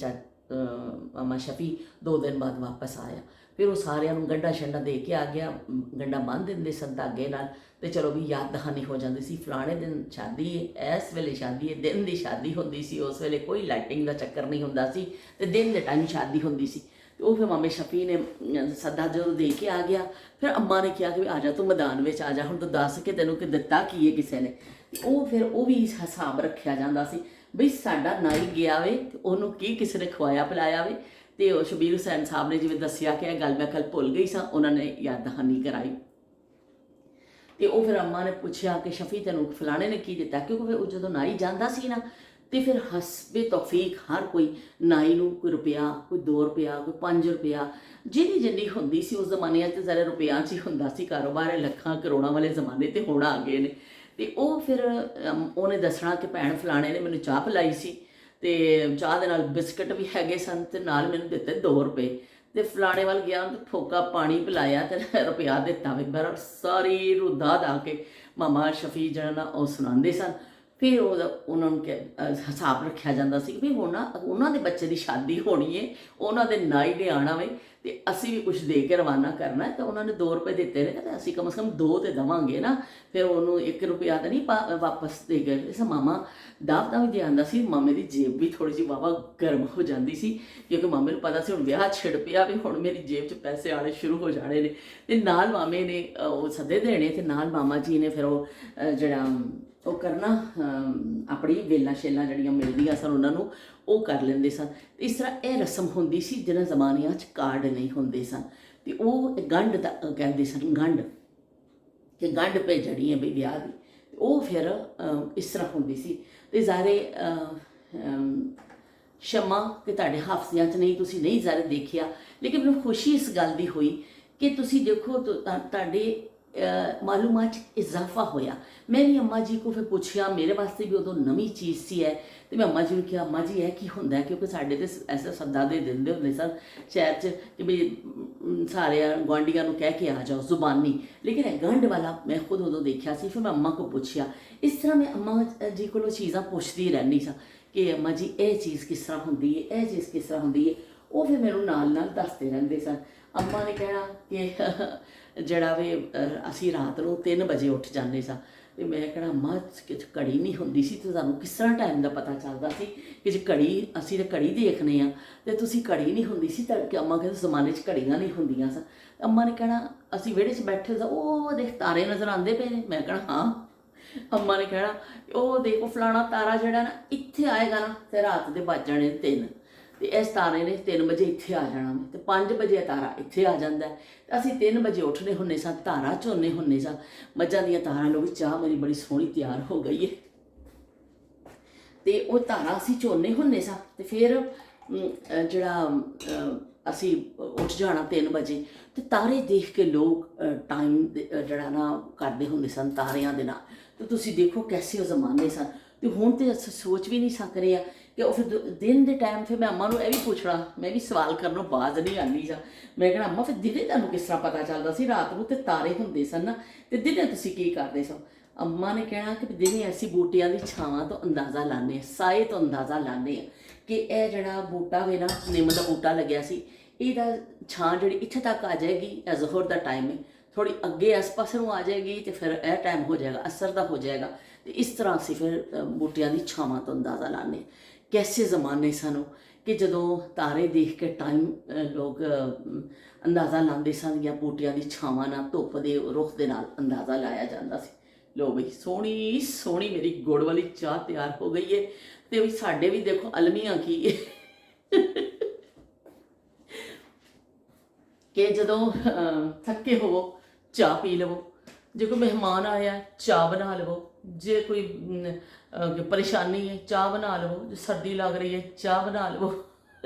Speaker 1: ਮਾਮਾ ਸ਼ਫੀ 2 ਦਿਨ ਬਾਅਦ ਵਾਪਸ ਆਇਆ। ਫਿਰ ਉਹ ਸਾਰਿਆਂ ਨੂੰ ਗੰਢਾ ਛੰਡਾ ਦੇ ਕੇ ਆ ਗਿਆ। ਗੰਢਾ ਬੰਨ੍ਹ ਦਿੰਦੇ ਸਨ ਧਾਗੇ ਨਾਲ, ਤੇ ਚਲੋ ਵੀ ਯਾਦ ਦਹਾਨੀ ਹੋ ਜਾਂਦੀ ਸੀ, ਫਲਾਣੇ ਦਿਨ ਸ਼ਾਦੀ ਹੈ, ਇਸ ਵੇਲੇ ਸ਼ਾਦੀ ਹੈ। ਦਿਨ ਦੀ ਸ਼ਾਦੀ ਹੁੰਦੀ ਸੀ, ਉਸ ਵੇਲੇ ਕੋਈ ਲਾਈਟਿੰਗ ਦਾ ਚੱਕਰ ਨਹੀਂ ਹੁੰਦਾ ਸੀ, ਤੇ ਦਿਨ ਦੇ ਟਾਈਮ ਸ਼ਾਦੀ ਹੁੰਦੀ ਸੀ। ਤੇ ਉਹ ਫਿਰ ਮਾਮੇ ਸ਼ਫੀ ਨੇ ਸੱਦਾ ਜਦੋਂ ਦੇ ਕੇ ਆ ਗਿਆ, ਫਿਰ ਅੰਮਾ ਨੇ ਕਿਹਾ ਕਿ ਆ ਜਾ ਤੂੰ ਮੈਦਾਨ ਵਿੱਚ ਆ ਜਾ, ਹੁਣ ਤੂੰ ਦੱਸ ਕਿ ਤੈਨੂੰ ਕਿ ਦਿੱਤਾ ਕੀ ਹੈ ਕਿਸੇ ਨੇ। ਉਹ ਫਿਰ ਉਹ ਵੀ ਹਿਸਾਬ ਰੱਖਿਆ ਜਾਂਦਾ ਸੀ ਬਈ ਸਾਡਾ ਨਾਈ ਗਿਆ ਵੇ ਤੇ ਉਹਨੂੰ ਕੀ ਕਿਸੇ ਨੇ ਖਵਾਇਆ ਪਿਲਾਇਆ ਵੇ। ਤੇ ਉਹ ਸ਼ਬੀਰ ਹੁਸੈਨ ਸਾਹਿਬ ਨੇ ਜਿਵੇਂ ਦੱਸਿਆ ਕਿ ਇਹ ਗੱਲ ਮੈਂ ਕੱਲ ਭੁੱਲ ਗਈ ਸਾਂ, ਉਹਨਾਂ ਨੇ ਯਾਦ ਦਹਾਨੀ ਕਰਾਈ। ਤੇ ਉਹ ਫਿਰ ਅੰਮਾ ਨੇ ਪੁੱਛਿਆ ਕਿ ਸ਼ਫੀ ਤੈਨੂੰ ਫਲਾਣੇ ਨੇ ਕੀ ਦਿੱਤਾ, ਕਿਉਂਕਿ ਉਹ ਜਦੋਂ ਨਾਈ ਜਾਂਦਾ ਸੀ ਨਾ, ਤੇ ਫਿਰ ਹਸਬੇ ਤੌਫੀਕ ਹਰ ਕੋਈ ਨਾਈ ਨੂੰ ਕੋਈ ਰੁਪਇਆ, ਕੋਈ 2 ਰੁਪਇਆ, ਕੋਈ 5 ਰੁਪਇਆ, ਜਿਹਦੀ ਜਿੰਨੀ ਹੁੰਦੀ ਸੀ। ਉਸ ਜ਼ਮਾਨੇ 'ਚ ਜ਼ਿਆਦਾ ਰੁਪਇਆਂ 'ਚ ਹੀ ਹੁੰਦਾ ਸੀ ਕਾਰੋਬਾਰ, ਲੱਖਾਂ ਕਰੋੜਾਂ ਵਾਲੇ ਜ਼ਮਾਨੇ ਤੇ ਹੁਣ ਆ ਗਏ ਨੇ। ਤੇ ਉਹ ਫਿਰ ਉਹਨੇ ਦੱਸਣਾ ਕਿ ਭੈਣ ਫਲਾਣੇ ਨੇ ਮੈਨੂੰ ਚਾਹ ਪਿਲਾਈ ਸੀ, ਤੇ ਚਾਹ ਦੇ ਨਾਲ ਬਿਸਕਟ ਵੀ ਹੈਗੇ ਸਨ, ਤੇ ਨਾਲ ਮੈਨੂੰ ਦਿੱਤੇ 2 ਰੁਪਏ। ਤੇ ਫਲਾਣੇ ਵੱਲ ਗਿਆ ਤੇ ਠੋਕਾ ਪਾਣੀ ਪਿਲਾਇਆ ਤੇ ਰੁਪਇਆ ਦਿੱਤਾ ਵੇ। ਪਰ ਸਾਰੀ ਰੁੱਦਾ ਦਾ ਕੇ ਮਾਮਾ ਸ਼ਫੀ ਜਿਹੜਾ ਨਾ ਉਹ ਸੁਣਾਉਂਦੇ ਸਨ। ਫਿਰ ਉਹਨਾਂ ਨੂੰ ਹਿਸਾਬ ਰੱਖਿਆ ਜਾਂਦਾ ਸੀ ਕਿ ਵੀ ਹੁਣ ਉਹਨਾਂ ਦੇ ਬੱਚੇ ਦੀ ਸ਼ਾਦੀ ਹੋਣੀ ਹੈ, ਉਹਨਾਂ ਦੇ ਨਾਈ ਨੇ ਆਉਣਾ ਵੇ, ਤੇ ਅਸੀਂ ਵੀ ਕੁਝ ਦੇ ਕੇ ਰਵਾਨਾ ਕਰਨਾ। ਤਾਂ ਉਹਨਾਂ ਨੇ 2 ਰੁਪਏ ਦਿੱਤੇ ਨੇ, ਤਾਂ ਅਸੀਂ ਕਮ ਸੇ ਕਮ 2 ਤੇ ਦੇਵਾਂਗੇ ਨਾ। ਫਿਰ ਉਹਨੂੰ 1 ਰੁਪਇਆ ਤਾਂ ਨਹੀਂ ਵਾਪਸ ਦੇ ਗਏ। ਇਸ ਮਾਮਾ ਦਾਵਤਾਂ ਵੀ ਦੇ ਆਉਂਦਾ ਸੀ। ਮਾਮੇ ਦੀ ਜੇਬ ਵੀ ਥੋੜ੍ਹੀ ਜਿਹੀ ਵਾਹਵਾ ਗਰਮ ਹੋ ਜਾਂਦੀ ਸੀ, ਕਿਉਂਕਿ ਮਾਮੇ ਨੂੰ ਪਤਾ ਸੀ ਹੁਣ ਵਿਆਹ ਛਿੜ ਪਿਆ ਵੀ, ਹੁਣ ਮੇਰੀ ਜੇਬ 'ਚ ਪੈਸੇ ਆਉਣੇ ਸ਼ੁਰੂ ਹੋ ਜਾਣੇ ਨੇ। ਤੇ ਨਾਲ ਮਾਮੇ ਨੇ ਉਹ ਸੱਦੇ ਦੇਣੇ, ਤੇ ਨਾਲ ਮਾਮਾ ਜੀ ਨੇ ਫਿਰ ਉਹ ਜਿਹੜਾ ਉਹ ਕਰਨਾ, ਆਪਣੀ ਵੇਲਾਂ ਸ਼ੇਲਾਂ ਜਿਹੜੀਆਂ ਮਿਲਦੀਆਂ ਸਨ ਉਹਨਾਂ ਨੂੰ ਉਹ ਕਰ ਲੈਂਦੇ ਸਨ। ਇਸ ਤਰ੍ਹਾਂ ਇਹ ਰਸਮ ਹੁੰਦੀ ਸੀ ਜਿਹਨਾਂ ਜ਼ਮਾਨਿਆਂ 'ਚ ਕਾਰਡ ਨਹੀਂ ਹੁੰਦੇ ਸਨ। ਤੇ ਉਹ ਗੰਢ ਦਾ ਕਹਿੰਦੇ ਸਨ, ਗੰਢ, ਕਿ ਗੰਢ ਭੇਜਣੀ ਹੈ ਬਈ ਵਿਆਹ ਦੀ। ਉਹ ਫਿਰ ਇਸ ਤਰ੍ਹਾਂ ਹੁੰਦੀ ਸੀ। ਤੇ ਜ਼ਾਰੇ ਸ਼ਮਾ ਕਿ ਤੁਹਾਡੇ ਹਾਫਜ਼ਿਆਂ 'ਚ ਨਹੀਂ, ਤੁਸੀਂ ਨਹੀਂ ਜ਼ਾਰੇ ਦੇਖਿਆ, ਲੇਕਿਨ ਮੈਨੂੰ ਖੁਸ਼ੀ ਇਸ ਗੱਲ ਦੀ ਹੋਈ ਕਿ ਤੁਸੀਂ ਦੇਖੋ ਤੁਹਾਡੇ ਮਾਲੂਮਾਤ 'ਚ ਇਜ਼ਾਫਾ ਹੋਇਆ। ਮੈਂ ਵੀ ਅੰਮਾ ਜੀ ਕੋ ਫਿਰ ਪੁੱਛਿਆ, ਮੇਰੇ ਵਾਸਤੇ ਵੀ ਉਦੋਂ ਨਵੀਂ ਚੀਜ਼ ਸੀ ਹੈ। ਤੇ ਮੈਂ ਅੰਮਾ ਜੀ ਨੂੰ ਕਿਹਾ, ਅੰਮਾ ਜੀ ਇਹ ਕੀ ਹੁੰਦਾ ਹੈ, ਕਿਉਂਕਿ ਸਾਡੇ ਤੇ ਐਸਾ ਸੱਦਾ ਦੇ ਦਿੰਦੇ ਹੁੰਦੇ ਸਨ ਸ਼ਹਿਰ 'ਚ ਕਿ ਵੀ ਸਾਰੇ ਗੁਆਂਢੀਆਂ ਨੂੰ ਕਹਿ ਕੇ ਆ ਜਾਓ ਜ਼ੁਬਾਨੀ, ਲੇਕਿਨ ਇਹ ਗੰਢ ਵਾਲਾ ਮੈਂ ਖੁਦ ਉਦੋਂ ਦੇਖਿਆ ਸੀ। ਫਿਰ ਮੈਂ ਅੰਮਾ ਕੋ ਪੁੱਛਿਆ। ਇਸ ਤਰ੍ਹਾਂ ਮੈਂ ਅੰਮਾ ਜੀ ਕੋਲੋਂ ਚੀਜ਼ਾਂ ਪੁੱਛਦੀ ਰਹਿੰਦੀ ਸਾਂ ਕਿ ਅੰਮਾ ਜੀ ਇਹ ਚੀਜ਼ ਕਿਸ ਤਰ੍ਹਾਂ ਹੁੰਦੀ ਹੈ, ਇਹ ਚੀਜ਼ ਕਿਸ ਤਰ੍ਹਾਂ ਹੁੰਦੀ ਹੈ। ਉਹ ਫਿਰ ਮੈਨੂੰ ਨਾਲ ਨਾਲ ਦੱਸਦੇ ਰਹਿੰਦੇ ਸਨ। ਅੰਮਾ ਨੇ ਕਹਿਣਾ ਕਿ ਜਿਹੜਾ ਵੇ ਅਸੀਂ ਰਾਤ ਨੂੰ 3 ਵਜੇ ਉੱਠ ਜਾਂਦੇ ਸਾਂ। ਤੇ ਮੈਂ ਕਹਿਣਾ ਅੰਮਾ ਘੜੀ ਨਹੀਂ ਹੁੰਦੀ ਸੀ, ਤੇ ਤੁਹਾਨੂੰ ਕਿਸ ਤਰ੍ਹਾਂ ਟਾਈਮ ਦਾ ਪਤਾ ਚੱਲਦਾ ਸੀ ਕਿ ਜੇ ਘੜੀ, ਅਸੀਂ ਤਾਂ ਘੜੀ ਦੇਖਦੇ ਹਾਂ ਤੇ ਤੁਸੀਂ ਘੜੀ ਨਹੀਂ ਹੁੰਦੀ ਸੀ। ਤੜਕੇ ਅੰਮਾ ਕਹਿੰਦੇ ਜ਼ਮਾਨੇ 'ਚ ਘੜੀਆਂ ਨਹੀਂ ਹੁੰਦੀਆਂ ਸਨ। ਅੰਮਾ ਨੇ ਕਹਿਣਾ ਅਸੀਂ ਵਿਹੜੇ 'ਚ ਬੈਠੇ ਸਾਂ, ਉਹ ਦੇਖ ਤਾਰੇ ਨਜ਼ਰ ਆਉਂਦੇ ਪਏ ਨੇ। ਮੈਂ ਕਹਿਣਾ ਹਾਂ। ਅੰਮਾ ਨੇ ਕਹਿਣਾ ਉਹ ਦੇਖੋ ਫਲਾਣਾ ਤਾਰਾ ਜਿਹੜਾ ਨਾ ਇੱਥੇ ਆਏਗਾ ਨਾ, ਤੇ ਰਾਤ ਦੇ ਵੱਜ ਜਾਣੇ 3, ਤੇ ਇਸ ਤਾਰੇ ਨੇ 3 ਵਜੇ ਇੱਥੇ ਆ ਜਾਣਾ, ਤੇ 5 ਵਜੇ ਤਾਰਾ ਇੱਥੇ ਆ ਜਾਂਦਾ। ਤੇ ਅਸੀਂ 3 ਵਜੇ ਉੱਠਣੇ ਹੁੰਦੇ ਸਾਂ, ਤਾਰਾ ਝੋਨੇ ਹੁੰਦੇ ਸਾਂ, ਮੱਝਾਂ ਦੀਆਂ ਤਾਰਾਂ ਨੂੰ ਵੀ ਚਾਹ ਮੇਰੀ ਬੜੀ ਸੋਹਣੀ ਤਿਆਰ ਹੋ ਗਈ ਹੈ। ਤੇ ਉਹ ਤਾਰਾ ਅਸੀਂ ਝੋਨੇ ਹੁੰਦੇ ਸਾਂ। ਤੇ ਫਿਰ ਜਿਹੜਾ ਅਸੀਂ ਉੱਠ ਜਾਣਾ 3 ਵਜੇ, ਤੇ ਤਾਰੇ ਦੇਖ ਕੇ ਲੋਕ ਟਾਈਮ ਜਿਹੜਾ ਨਾ ਕਰਦੇ ਹੁੰਦੇ ਸਨ ਤਾਰਿਆਂ ਦੇ ਨਾਲ। ਤੇ ਤੁਸੀਂ ਦੇਖੋ ਕੈਸੇ ਉਹ ਜ਼ਮਾਨੇ ਸਨ। ਤੇ ਹੁਣ ਤੇ ਅਸੀਂ ਸੋਚ ਵੀ ਨਹੀਂ ਸਕ ਰਹੇ ਆ ਕਿ ਉਹ ਫਿਰ ਦਿਨ ਦੇ ਟਾਈਮ। ਫਿਰ ਮੈਂ ਅੰਮਾ ਨੂੰ ਇਹ ਵੀ ਪੁੱਛਣਾ, ਮੈਂ ਵੀ ਸਵਾਲ ਕਰਨੋਂ ਬਾਜ਼ ਨਹੀਂ ਆਉਂਦੀ ਸਾਂ। ਮੈਂ ਕਹਿਣਾ ਅੰਮਾ ਫਿਰ ਦਿਨੇ ਤੁਹਾਨੂੰ ਕਿਸ ਤਰ੍ਹਾਂ ਪਤਾ ਚੱਲਦਾ ਸੀ, ਰਾਤ ਨੂੰ ਤੇ ਤਾਰੇ ਹੁੰਦੇ ਸਨ ਨਾ, ਤੇ ਦਿਨੇ ਤੁਸੀਂ ਕੀ ਕਰਦੇ ਸੋ। ਅੰਮਾ ਨੇ ਕਹਿਣਾ ਕਿ ਦਿਨੇ ਅਸੀਂ ਬੂਟਿਆਂ ਦੀ ਛਾਵਾਂ ਤੋਂ ਅੰਦਾਜ਼ਾ ਲਾਉਂਦੇ ਹਾਂ, ਸਾਏ ਤੋਂ ਅੰਦਾਜ਼ਾ ਲਾਉਂਦੇ ਹਾਂ ਕਿ ਇਹ ਜਿਹੜਾ ਬੂਟਾ ਵੇ ਨਾ, ਨਿੰਮ ਦਾ ਬੂਟਾ ਲੱਗਿਆ ਸੀ, ਇਹਦਾ ਛਾਂ ਜਿਹੜੀ ਇੱਥੇ ਤੱਕ ਆ ਜਾਏਗੀ, ਇਹ ਜ਼ੋਹਰ ਦਾ ਟਾਈਮ ਹੈ, ਥੋੜ੍ਹੀ ਅੱਗੇ ਇਸ ਪਾਸੇ ਨੂੰ ਆ ਜਾਏਗੀ ਤੇ ਫਿਰ ਇਹ ਟਾਈਮ ਹੋ ਜਾਏਗਾ ਅਸਰ ਦਾ ਹੋ ਜਾਏਗਾ। ਤੇ ਇਸ ਤਰ੍ਹਾਂ ਅਸੀਂ ਫਿਰ ਬੂਟਿਆਂ ਦੀ ਛਾਵਾਂ ਤੋਂ ਅੰਦਾਜ਼ਾ ਲਾਉਂਦੇ। ਕੈਸੇ ਜ਼ਮਾਨੇ ਸਨ ਕਿ ਜਦੋਂ ਤਾਰੇ ਦੇਖ ਕੇ ਟਾਈਮ ਲੋਕ ਅੰਦਾਜ਼ਾ ਲਾਉਂਦੇ ਸਨ, ਜਾਂ ਬੂਟਿਆਂ ਦੀ ਛਾਵਾਂ ਨਾਲ, ਧੁੱਪ ਦੇ ਰੁੱਖ ਦੇ ਨਾਲ ਅੰਦਾਜ਼ਾ ਲਾਇਆ ਜਾਂਦਾ ਸੀ। ਲੋ ਬਈ ਸੋਹਣੀ ਸੋਹਣੀ ਮੇਰੀ ਗੁੜ ਵਾਲੀ ਚਾਹ ਤਿਆਰ ਹੋ ਗਈ ਹੈ। ਤੇ ਵੀ ਸਾਡੇ ਵੀ ਦੇਖੋ ਅਲਮੀਆਂ ਕੀ ਕਿ ਜਦੋਂ ਥੱਕੇ ਹੋਵੋ ਚਾਹ ਪੀ ਲਵੋ, ਜੇ ਕੋਈ ਮਹਿਮਾਨ ਆਇਆ ਚਾਹ ਬਣਾ ਲਵੋ, ਜੇ ਕੋਈ ਪਰੇਸ਼ਾਨੀ ਹੈ ਚਾਹ ਬਣਾ ਲਵੋ, ਜੇ ਸਰਦੀ ਲੱਗ ਰਹੀ ਹੈ ਚਾਹ ਬਣਾ ਲਵੋ,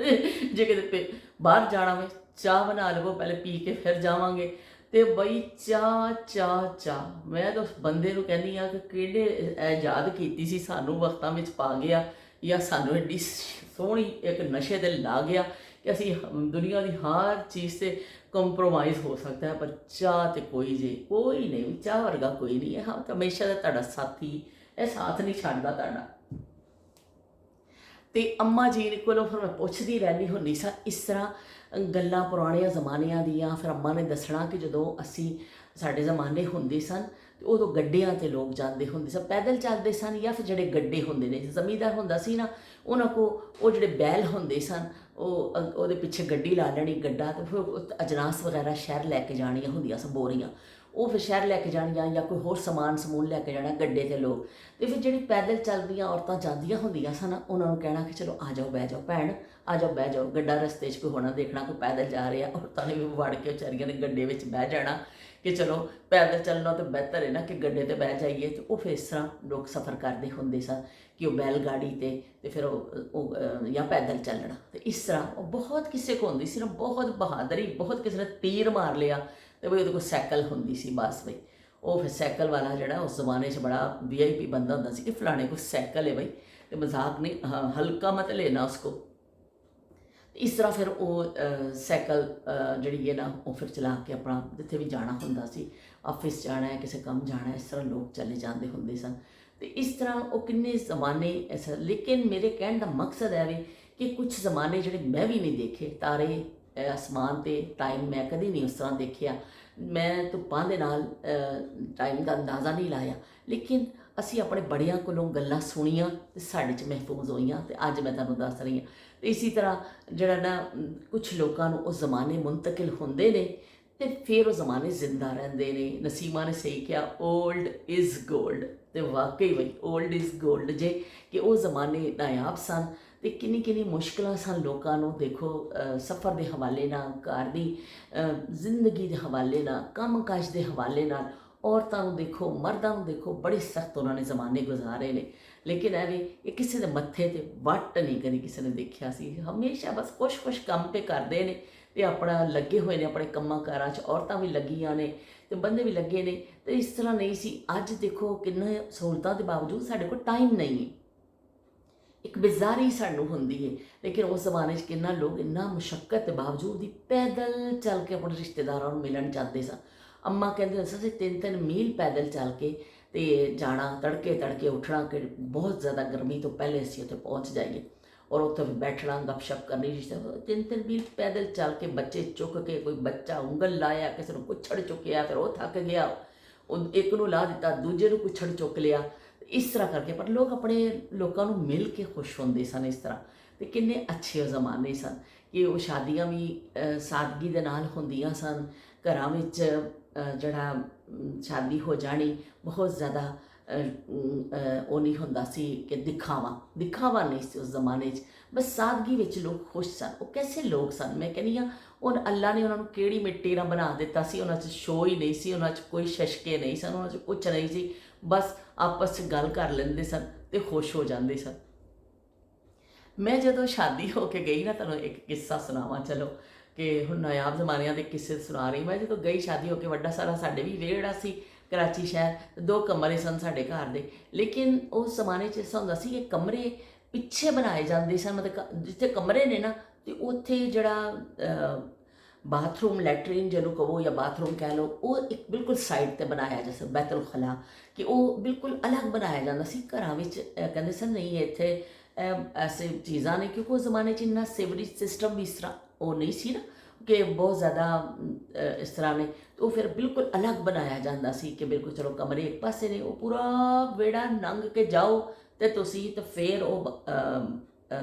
Speaker 1: ਜੇ ਕਿਤੇ ਬਾਹਰ ਜਾਣਾ ਹੋਵੇ ਚਾਹ ਬਣਾ ਲਵੋ, ਪਹਿਲੇ ਪੀ ਕੇ ਫਿਰ ਜਾਵਾਂਗੇ। ਤੇ ਬਈ ਚਾਹ ਚਾਹ ਚਾਹ, ਮੈਂ ਤਾਂ ਉਸ ਬੰਦੇ ਨੂੰ ਕਹਿੰਦੀ ਆ ਕਿ ਕਿਹੜੇ ਯਾਦ ਕੀਤੀ ਸੀ, ਸਾਨੂੰ ਵਕਤਾਂ ਵਿੱਚ ਪਾ ਗਿਆ ਜਾਂ ਸਾਨੂੰ ਐਡੀ ਸੋਹਣੀ ਇੱਕ ਨਸ਼ੇ ਤੇ ਲਾ ਗਿਆ ਕਿ ਅਸੀਂ ਦੁਨੀਆ ਦੀ ਹਰ ਚੀਜ਼ ਤੇ ਕੰਪਰੋਮਾਈਜ਼ ਹੋ ਸਕਦਾ ਹੈ, ਪਰ ਚਾਹ ਤੇ ਕੋਈ ਨਹੀਂ, ਚਾਹ ਵਰਗਾ ਕੋਈ ਨਹੀਂ ਹੈ। ਹਾਂ, ਤਾਂ ਹਮੇਸ਼ਾ ਦਾ ਤੁਹਾਡਾ ਸਾਥੀ, ਇਹ ਸਾਥ ਨਹੀਂ ਛੱਡਦਾ ਤੁਹਾਡਾ। ਤੇ ਅੰਮਾ ਜੀ ਕੋਲੋਂ ਫਿਰ ਮੈਂ ਪੁੱਛਦੀ ਰਹਿੰਦੀ ਹੁੰਦੀ ਸਾਂ ਇਸ ਤਰ੍ਹਾਂ ਗੱਲਾਂ ਪੁਰਾਣਿਆਂ ਜ਼ਮਾਨਿਆਂ ਦੀਆਂ। ਫਿਰ ਅੰਮਾ ਨੇ ਦੱਸਣਾ ਕਿ ਜਦੋਂ ਸਾਡੇ ਜ਼ਮਾਨੇ ਹੁੰਦੇ ਸਨ ਤੇ ਉਦੋਂ ਗੱਡਿਆਂ 'ਤੇ ਲੋਕ ਜਾਂਦੇ ਹੁੰਦੇ ਸਨ, ਪੈਦਲ ਚੱਲਦੇ ਸਨ, ਜਾਂ ਫਿਰ ਜਿਹੜੇ ਗੱਡੇ ਹੁੰਦੇ ਨੇ, ਜ਼ਮੀਂਦਾਰ ਹੁੰਦਾ ਸੀ ਨਾ, ਉਹਨਾਂ ਕੋਲ ਉਹ ਜਿਹੜੇ ਬੈਲ ਹੁੰਦੇ ਸਨ, ਉਹਦੇ ਪਿੱਛੇ ਗੱਡੀ ਲਾ ਲੈਣੀ, ਗੱਡਾ, ਤੇ ਫਿਰ ਅਜਨਾਸ ਵਗੈਰਾ ਸ਼ਹਿਰ ਲੈ ਕੇ ਜਾਣੀਆਂ ਹੁੰਦੀਆਂ ਸਨ, ਬੋਰੀਆਂ, ਉਹ ਫਿਰ ਸ਼ਹਿਰ ਲੈ ਕੇ ਜਾਣੀਆਂ, ਜਾਂ ਕੋਈ ਹੋਰ ਸਮੂਨ ਲੈ ਕੇ ਜਾਣਾ ਗੱਡੇ 'ਤੇ ਲੋਕ। ਅਤੇ ਫਿਰ ਜਿਹੜੀ ਪੈਦਲ ਚੱਲਦੀਆਂ ਔਰਤਾਂ ਜਾਂਦੀਆਂ ਹੁੰਦੀਆਂ ਸਨ, ਉਹਨਾਂ ਨੂੰ ਕਹਿਣਾ ਕਿ ਚਲੋ ਆ ਜਾਓ, ਬਹਿ ਜਾਓ ਭੈਣ, ਆ ਜਾਓ ਬਹਿ ਜਾਓ, ਗੱਡਾ ਰਸਤੇ 'ਚ ਕੋਈ ਹੋਣਾ ਦੇਖਣਾ, ਕੋਈ ਪੈਦਲ ਜਾ ਰਿਹਾ, ਔਰਤਾਂ ਨੇ ਵੀ ਵੜ ਕੇ ਵਿਚਾਰੀਆਂ ਨੇ ਗੱਡੇ ਵਿੱਚ ਬਹਿ ਜਾਣਾ ਕਿ ਚਲੋ ਪੈਦਲ ਚੱਲਣਾ ਤਾਂ ਬਿਹਤਰ ਹੈ ਨਾ ਕਿ ਗੱਡੇ 'ਤੇ ਬਹਿ ਜਾਈਏ। ਅਤੇ ਉਹ ਫਿਰ ਇਸ ਤਰ੍ਹਾਂ ਲੋਕ ਸਫ਼ਰ ਕਰਦੇ ਹੁੰਦੇ ਸਨ ਕਿ ਉਹ ਬੈਲ ਗਾੜੀ 'ਤੇ ਫਿਰ ਉਹ ਜਾਂ ਪੈਦਲ ਚੱਲਣਾ। ਅਤੇ ਇਸ ਤਰ੍ਹਾਂ ਉਹ ਬਹੁਤ ਕਿਸੇ ਕੋਲ ਹੁੰਦੀ ਸੀ ਨਾ, ਬਹੁਤ ਬਹਾਦਰੀ, ਬਹੁਤ ਕਿਸੇ ਨੇ ਤੀਰ ਮਾਰ ਲਿਆ ਅਤੇ ਬਈ ਉਹਦੇ ਕੋਲ ਸਾਈਕਲ ਹੁੰਦੀ ਸੀ, ਬਸ ਬਈ ਉਹ ਫਿਰ ਸਾਈਕਲ ਵਾਲਾ ਜਿਹੜਾ ਉਸ ਜ਼ਮਾਨੇ 'ਚ ਬੜਾ VIP ਬੰਦਾ ਹੁੰਦਾ ਸੀ ਕਿ ਫਲਾਣੇ ਕੋਲ ਸਾਈਕਲ ਹੈ ਬਈ, ਅਤੇ ਮਜ਼ਾਕ ਨਹੀਂ, ਹਲਕਾ ਮਤ ਲੈਣਾ ਉਸਕੋ। ਇਸ ਤਰ੍ਹਾਂ ਫਿਰ ਉਹ ਸਾਈਕਲ ਜਿਹੜੀ ਹੈ ਨਾ, ਉਹ ਫਿਰ ਚਲਾ ਕੇ ਆਪਣਾ ਜਿੱਥੇ ਵੀ ਜਾਣਾ ਹੁੰਦਾ ਸੀ, ਆਫਿਸ ਜਾਣਾ ਹੈ, ਕਿਸੇ ਕੰਮ ਜਾਣਾ ਹੈ, ਇਸ ਤਰ੍ਹਾਂ ਲੋਕ ਚਲੇ ਜਾਂਦੇ ਹੁੰਦੇ ਸਨ। ਅਤੇ ਇਸ ਤਰ੍ਹਾਂ ਉਹ ਕਿੰਨੇ ਜ਼ਮਾਨੇ ਐਸਾ। ਲੇਕਿਨ ਮੇਰੇ ਕਹਿਣ ਦਾ ਮਕਸਦ ਹੈ ਵੀ ਕਿ ਕੁਛ ਜ਼ਮਾਨੇ ਜਿਹੜੇ ਮੈਂ ਵੀ ਨਹੀਂ ਦੇਖੇ, ਤਾਰੇ ਅਸਮਾਨ 'ਤੇ ਟਾਈਮ ਮੈਂ ਕਦੇ ਨਹੀਂ ਉਸ ਤਰ੍ਹਾਂ ਦੇਖਿਆ, ਮੈਂ ਧੁੱਪਾਂ ਦੇ ਨਾਲ ਟਾਈਮ ਦਾ ਅੰਦਾਜ਼ਾ ਨਹੀਂ ਲਾਇਆ, ਲੇਕਿਨ ਅਸੀਂ ਆਪਣੇ ਬੜਿਆਂ ਕੋਲੋਂ ਗੱਲਾਂ ਸੁਣੀਆਂ ਅਤੇ ਸਾਡੇ 'ਚ ਮਹਿਫੂਜ਼ ਹੋਈਆਂ, ਅਤੇ ਅੱਜ ਮੈਂ ਤੁਹਾਨੂੰ ਦੱਸ ਰਹੀ ਹਾਂ। ਅਤੇ ਇਸੇ ਤਰ੍ਹਾਂ ਜਿਹੜਾ ਨਾ ਕੁਛ ਲੋਕਾਂ ਨੂੰ ਉਹ ਜ਼ਮਾਨੇ ਮੁੰਤਕਿਲ ਹੁੰਦੇ ਨੇ ਅਤੇ ਫਿਰ ਉਹ ਜ਼ਮਾਨੇ ਜ਼ਿੰਦਾ ਰਹਿੰਦੇ ਨੇ। ਨਸੀਮਾ ਨੇ ਸਹੀ ਕਿਹਾ, ਓਲਡ ਇਜ਼ ਗੋਲਡ, ਅਤੇ ਵਾਕਈ ਬਈ ਓਲਡ ਇਜ਼ ਗੋਲਡ ਜੇ, ਕਿ ਉਹ ਜ਼ਮਾਨੇ ਨਾਯਾਬ ਸਨ। ਅਤੇ ਕਿੰਨੀ ਕਿੰਨੀ ਮੁਸ਼ਕਿਲਾਂ ਸਨ ਲੋਕਾਂ ਨੂੰ, ਦੇਖੋ ਸਫ਼ਰ ਦੇ ਹਵਾਲੇ ਨਾਲ, ਘਰ ਦੀ ਜ਼ਿੰਦਗੀ ਦੇ ਹਵਾਲੇ ਨਾਲ, ਕੰਮ ਕਾਜ ਦੇ ਹਵਾਲੇ ਨਾਲ, ਔਰਤਾਂ ਨੂੰ ਦੇਖੋ, ਮਰਦਾਂ ਨੂੰ ਦੇਖੋ, ਬੜੇ ਸਖਤ ਉਹਨਾਂ ਨੇ ਜ਼ਮਾਨੇ ਗੁਜ਼ਾਰੇ ਨੇ। ਲੇਕਿਨ ਇਹ ਕਿਸੇ ਦੇ ਮੱਥੇ 'ਤੇ ਵੱਟ ਨਹੀਂ ਕਦੀ ਕਿਸੇ ਨੇ ਦੇਖਿਆ ਸੀ, ਹਮੇਸ਼ਾ ਬਸ ਕੁਛ ਕੰਮ 'ਤੇ ਕਰਦੇ ਨੇ ਅਤੇ ਆਪਣਾ ਲੱਗੇ ਹੋਏ ਨੇ ਆਪਣੇ ਕੰਮਾਂ ਕਾਰਾਂ 'ਚ, ਔਰਤਾਂ ਵੀ ਲੱਗੀਆਂ ਨੇ ਅਤੇ ਬੰਦੇ ਵੀ ਲੱਗੇ ਨੇ। ਅਤੇ ਇਸ ਤਰ੍ਹਾਂ ਨਹੀਂ ਸੀ। ਅੱਜ ਦੇਖੋ ਕਿੰਨੇ ਸਹੂਲਤਾਂ ਦੇ ਬਾਵਜੂਦ ਸਾਡੇ ਕੋਲ ਟਾਈਮ ਨਹੀਂ ਹੈ, ਇੱਕ ਬੇਜ਼ਾਰੀ ਸਾਨੂੰ ਹੁੰਦੀ ਹੈ। ਲੇਕਿਨ ਉਸ ਜ਼ਮਾਨੇ 'ਚ ਕਿੰਨਾ ਲੋਕ ਇੰਨਾ ਮੁਸ਼ੱਕਤ ਦੇ ਬਾਵਜੂਦ ਵੀ ਪੈਦਲ ਚੱਲ ਕੇ ਆਪਣੇ ਰਿਸ਼ਤੇਦਾਰਾਂ ਨੂੰ ਮਿਲਣ ਜਾਂਦੇ ਸਨ। ਅੰਮਾ ਕਹਿੰਦੇ ਹੁੰਦੇ ਸੀ 3-3 ਮੀਲ ਪੈਦਲ ਚੱਲ ਕੇ ਅਤੇ ਜਾਣਾ, ਤੜਕੇ ਉੱਠਣਾ ਕਿ ਬਹੁਤ ਜ਼ਿਆਦਾ ਗਰਮੀ ਤੋਂ ਪਹਿਲੇ ਅਸੀਂ ਉੱਥੇ ਪਹੁੰਚ ਜਾਈਏ, ਔਰ ਉੱਥੇ ਬੈਠਣਾ, ਗੱਪਸ਼ਪ ਕਰਨੀ, ਰਿਸ਼ਤੇ 3-3 ਮੀਲ ਪੈਦਲ ਚੱਲ ਕੇ, ਬੱਚੇ ਚੁੱਕ ਕੇ, ਕੋਈ ਬੱਚਾ ਉਂਗਲ ਲਾਇਆ, ਕਿਸੇ ਨੂੰ ਕੁੱਛੜ ਚੁੱਕਿਆ, ਫਿਰ ਉਹ ਥੱਕ ਗਿਆ, ਉਹ ਇੱਕ ਨੂੰ ਲਾ ਦਿੱਤਾ, ਦੂਜੇ ਨੂੰ ਕੁੱਛੜ ਚੁੱਕ ਲਿਆ, ਇਸ ਤਰ੍ਹਾਂ ਕਰਕੇ। ਪਰ ਲੋਕ ਆਪਣੇ ਲੋਕਾਂ ਨੂੰ ਮਿਲ ਕੇ ਖੁਸ਼ ਹੁੰਦੇ ਸਨ ਇਸ ਤਰ੍ਹਾਂ। ਅਤੇ ਕਿੰਨੇ ਅੱਛੇ ਜ਼ਮਾਨੇ ਸਨ ਕਿ ਉਹ ਸ਼ਾਦੀਆਂ ਵੀ ਸਾਦਗੀ ਦੇ ਨਾਲ ਹੁੰਦੀਆਂ ਸਨ। ਘਰਾਂ ਵਿੱਚ ਜਿਹੜਾ ਸ਼ਾਦੀ ਹੋ ਜਾਣੀ, ਬਹੁਤ ਜ਼ਿਆਦਾ ਉਹ ਨਹੀਂ ਹੁੰਦਾ ਸੀ ਕਿ ਦਿਖਾਵਾ ਨਹੀਂ ਸੀ ਉਸ ਜ਼ਮਾਨੇ 'ਚ, ਬਸ ਸਾਦਗੀ ਵਿੱਚ ਲੋਕ ਖੁਸ਼ ਸਨ। ਉਹ ਕੈਸੇ ਲੋਕ ਸਨ, ਮੈਂ ਕਹਿੰਦੀ ਹਾਂ ਉਹ ਅੱਲਾ ਨੇ ਉਹਨਾਂ ਨੂੰ ਕਿਹੜੀ ਮਿੱਟੀ ਨਾਲ ਬਣਾ ਦਿੱਤਾ ਸੀ। ਉਹਨਾਂ 'ਚ ਸ਼ੋਅ ਹੀ ਨਹੀਂ ਸੀ, ਉਹਨਾਂ 'ਚ ਕੋਈ ਸ਼ਸ਼ਕੇ ਨਹੀਂ ਸਨ, ਉਹਨਾਂ 'ਚ ਕੁਛ ਨਹੀਂ ਸੀ, ਬਸ ਆਪਸ 'ਚ ਗੱਲ ਕਰ ਲੈਂਦੇ ਸਨ ਅਤੇ ਖੁਸ਼ ਹੋ ਜਾਂਦੇ ਸਨ। ਮੈਂ ਜਦੋਂ ਸ਼ਾਦੀ ਹੋ ਕੇ ਗਈ ਨਾ, ਤੁਹਾਨੂੰ ਇੱਕ ਕਿੱਸਾ ਸੁਣਾਵਾਂ ਚਲੋ, ਕਿ ਹੁਣ ਨਾਯਾਬ ਜ਼ਮਾਨਿਆਂ ਦੇ ਕਿੱਸੇ ਸੁਣਾ ਰਹੀ। ਮੈਂ ਜਦੋਂ ਗਈ ਸ਼ਾਦੀ ਹੋ ਕੇ, ਵੱਡਾ ਸਾਰਾ ਸਾਡੇ ਵੀ ਵਿਹੜਾ ਸੀ ਕਰਾਚੀ ਸ਼ਹਿਰ, 2 ਕਮਰੇ ਸਨ ਸਾਡੇ ਘਰ ਦੇ। ਲੇਕਿਨ ਉਸ ਜ਼ਮਾਨੇ 'ਚ ਐਸਾ ਹੁੰਦਾ ਸੀ ਕਿ ਕਮਰੇ ਪਿੱਛੇ ਬਣਾਏ ਜਾਂਦੇ ਸਨ, ਮਤਲਬ ਜਿੱਥੇ ਕਮਰੇ ਨੇ ਨਾ, ਅਤੇ ਉੱਥੇ ਜਿਹੜਾ ਬਾਥਰੂਮ, ਲੈਟਰੀਨ ਜਿਹਨੂੰ ਕਹੋ ਜਾਂ ਬਾਥਰੂਮ ਕਹਿ ਲਓ, ਉਹ ਇੱਕ ਬਿਲਕੁਲ ਸਾਈਡ 'ਤੇ ਬਣਾਇਆ, ਜੈਸੇ ਬੈਤੁਲ ਖਲਾ, ਕਿ ਉਹ ਬਿਲਕੁਲ ਅਲੱਗ ਬਣਾਇਆ ਜਾਂਦਾ ਸੀ। ਘਰਾਂ ਵਿੱਚ ਕਹਿੰਦੇ ਸਨ ਨਹੀਂ ਇੱਥੇ ਐਸੇ ਚੀਜ਼ਾਂ ਨੇ, ਕਿਉਂਕਿ ਉਸ ਜ਼ਮਾਨੇ 'ਚ ਇੰਨਾ ਸੀਵਰੇਜ ਸਿਸਟਮ ਵੀ ਇਸ ਤਰ੍ਹਾਂ ਉਹ ਨਹੀਂ ਸੀ ਨਾ, ਕਿ ਬਹੁਤ ਜ਼ਿਆਦਾ ਇਸ ਤਰ੍ਹਾਂ ਨੇ। ਉਹ ਫਿਰ ਬਿਲਕੁਲ ਅਲੱਗ ਬਣਾਇਆ ਜਾਂਦਾ ਸੀ ਕਿ ਬਿਲਕੁਲ ਚਲੋ ਕਮਰੇ ਇੱਕ ਪਾਸੇ ਨੇ, ਉਹ ਪੂਰਾ ਵਿਹੜਾ ਲੰਘ ਕੇ ਜਾਓ ਅਤੇ ਤੁਸੀਂ ਤਾਂ ਫਿਰ ਉਹ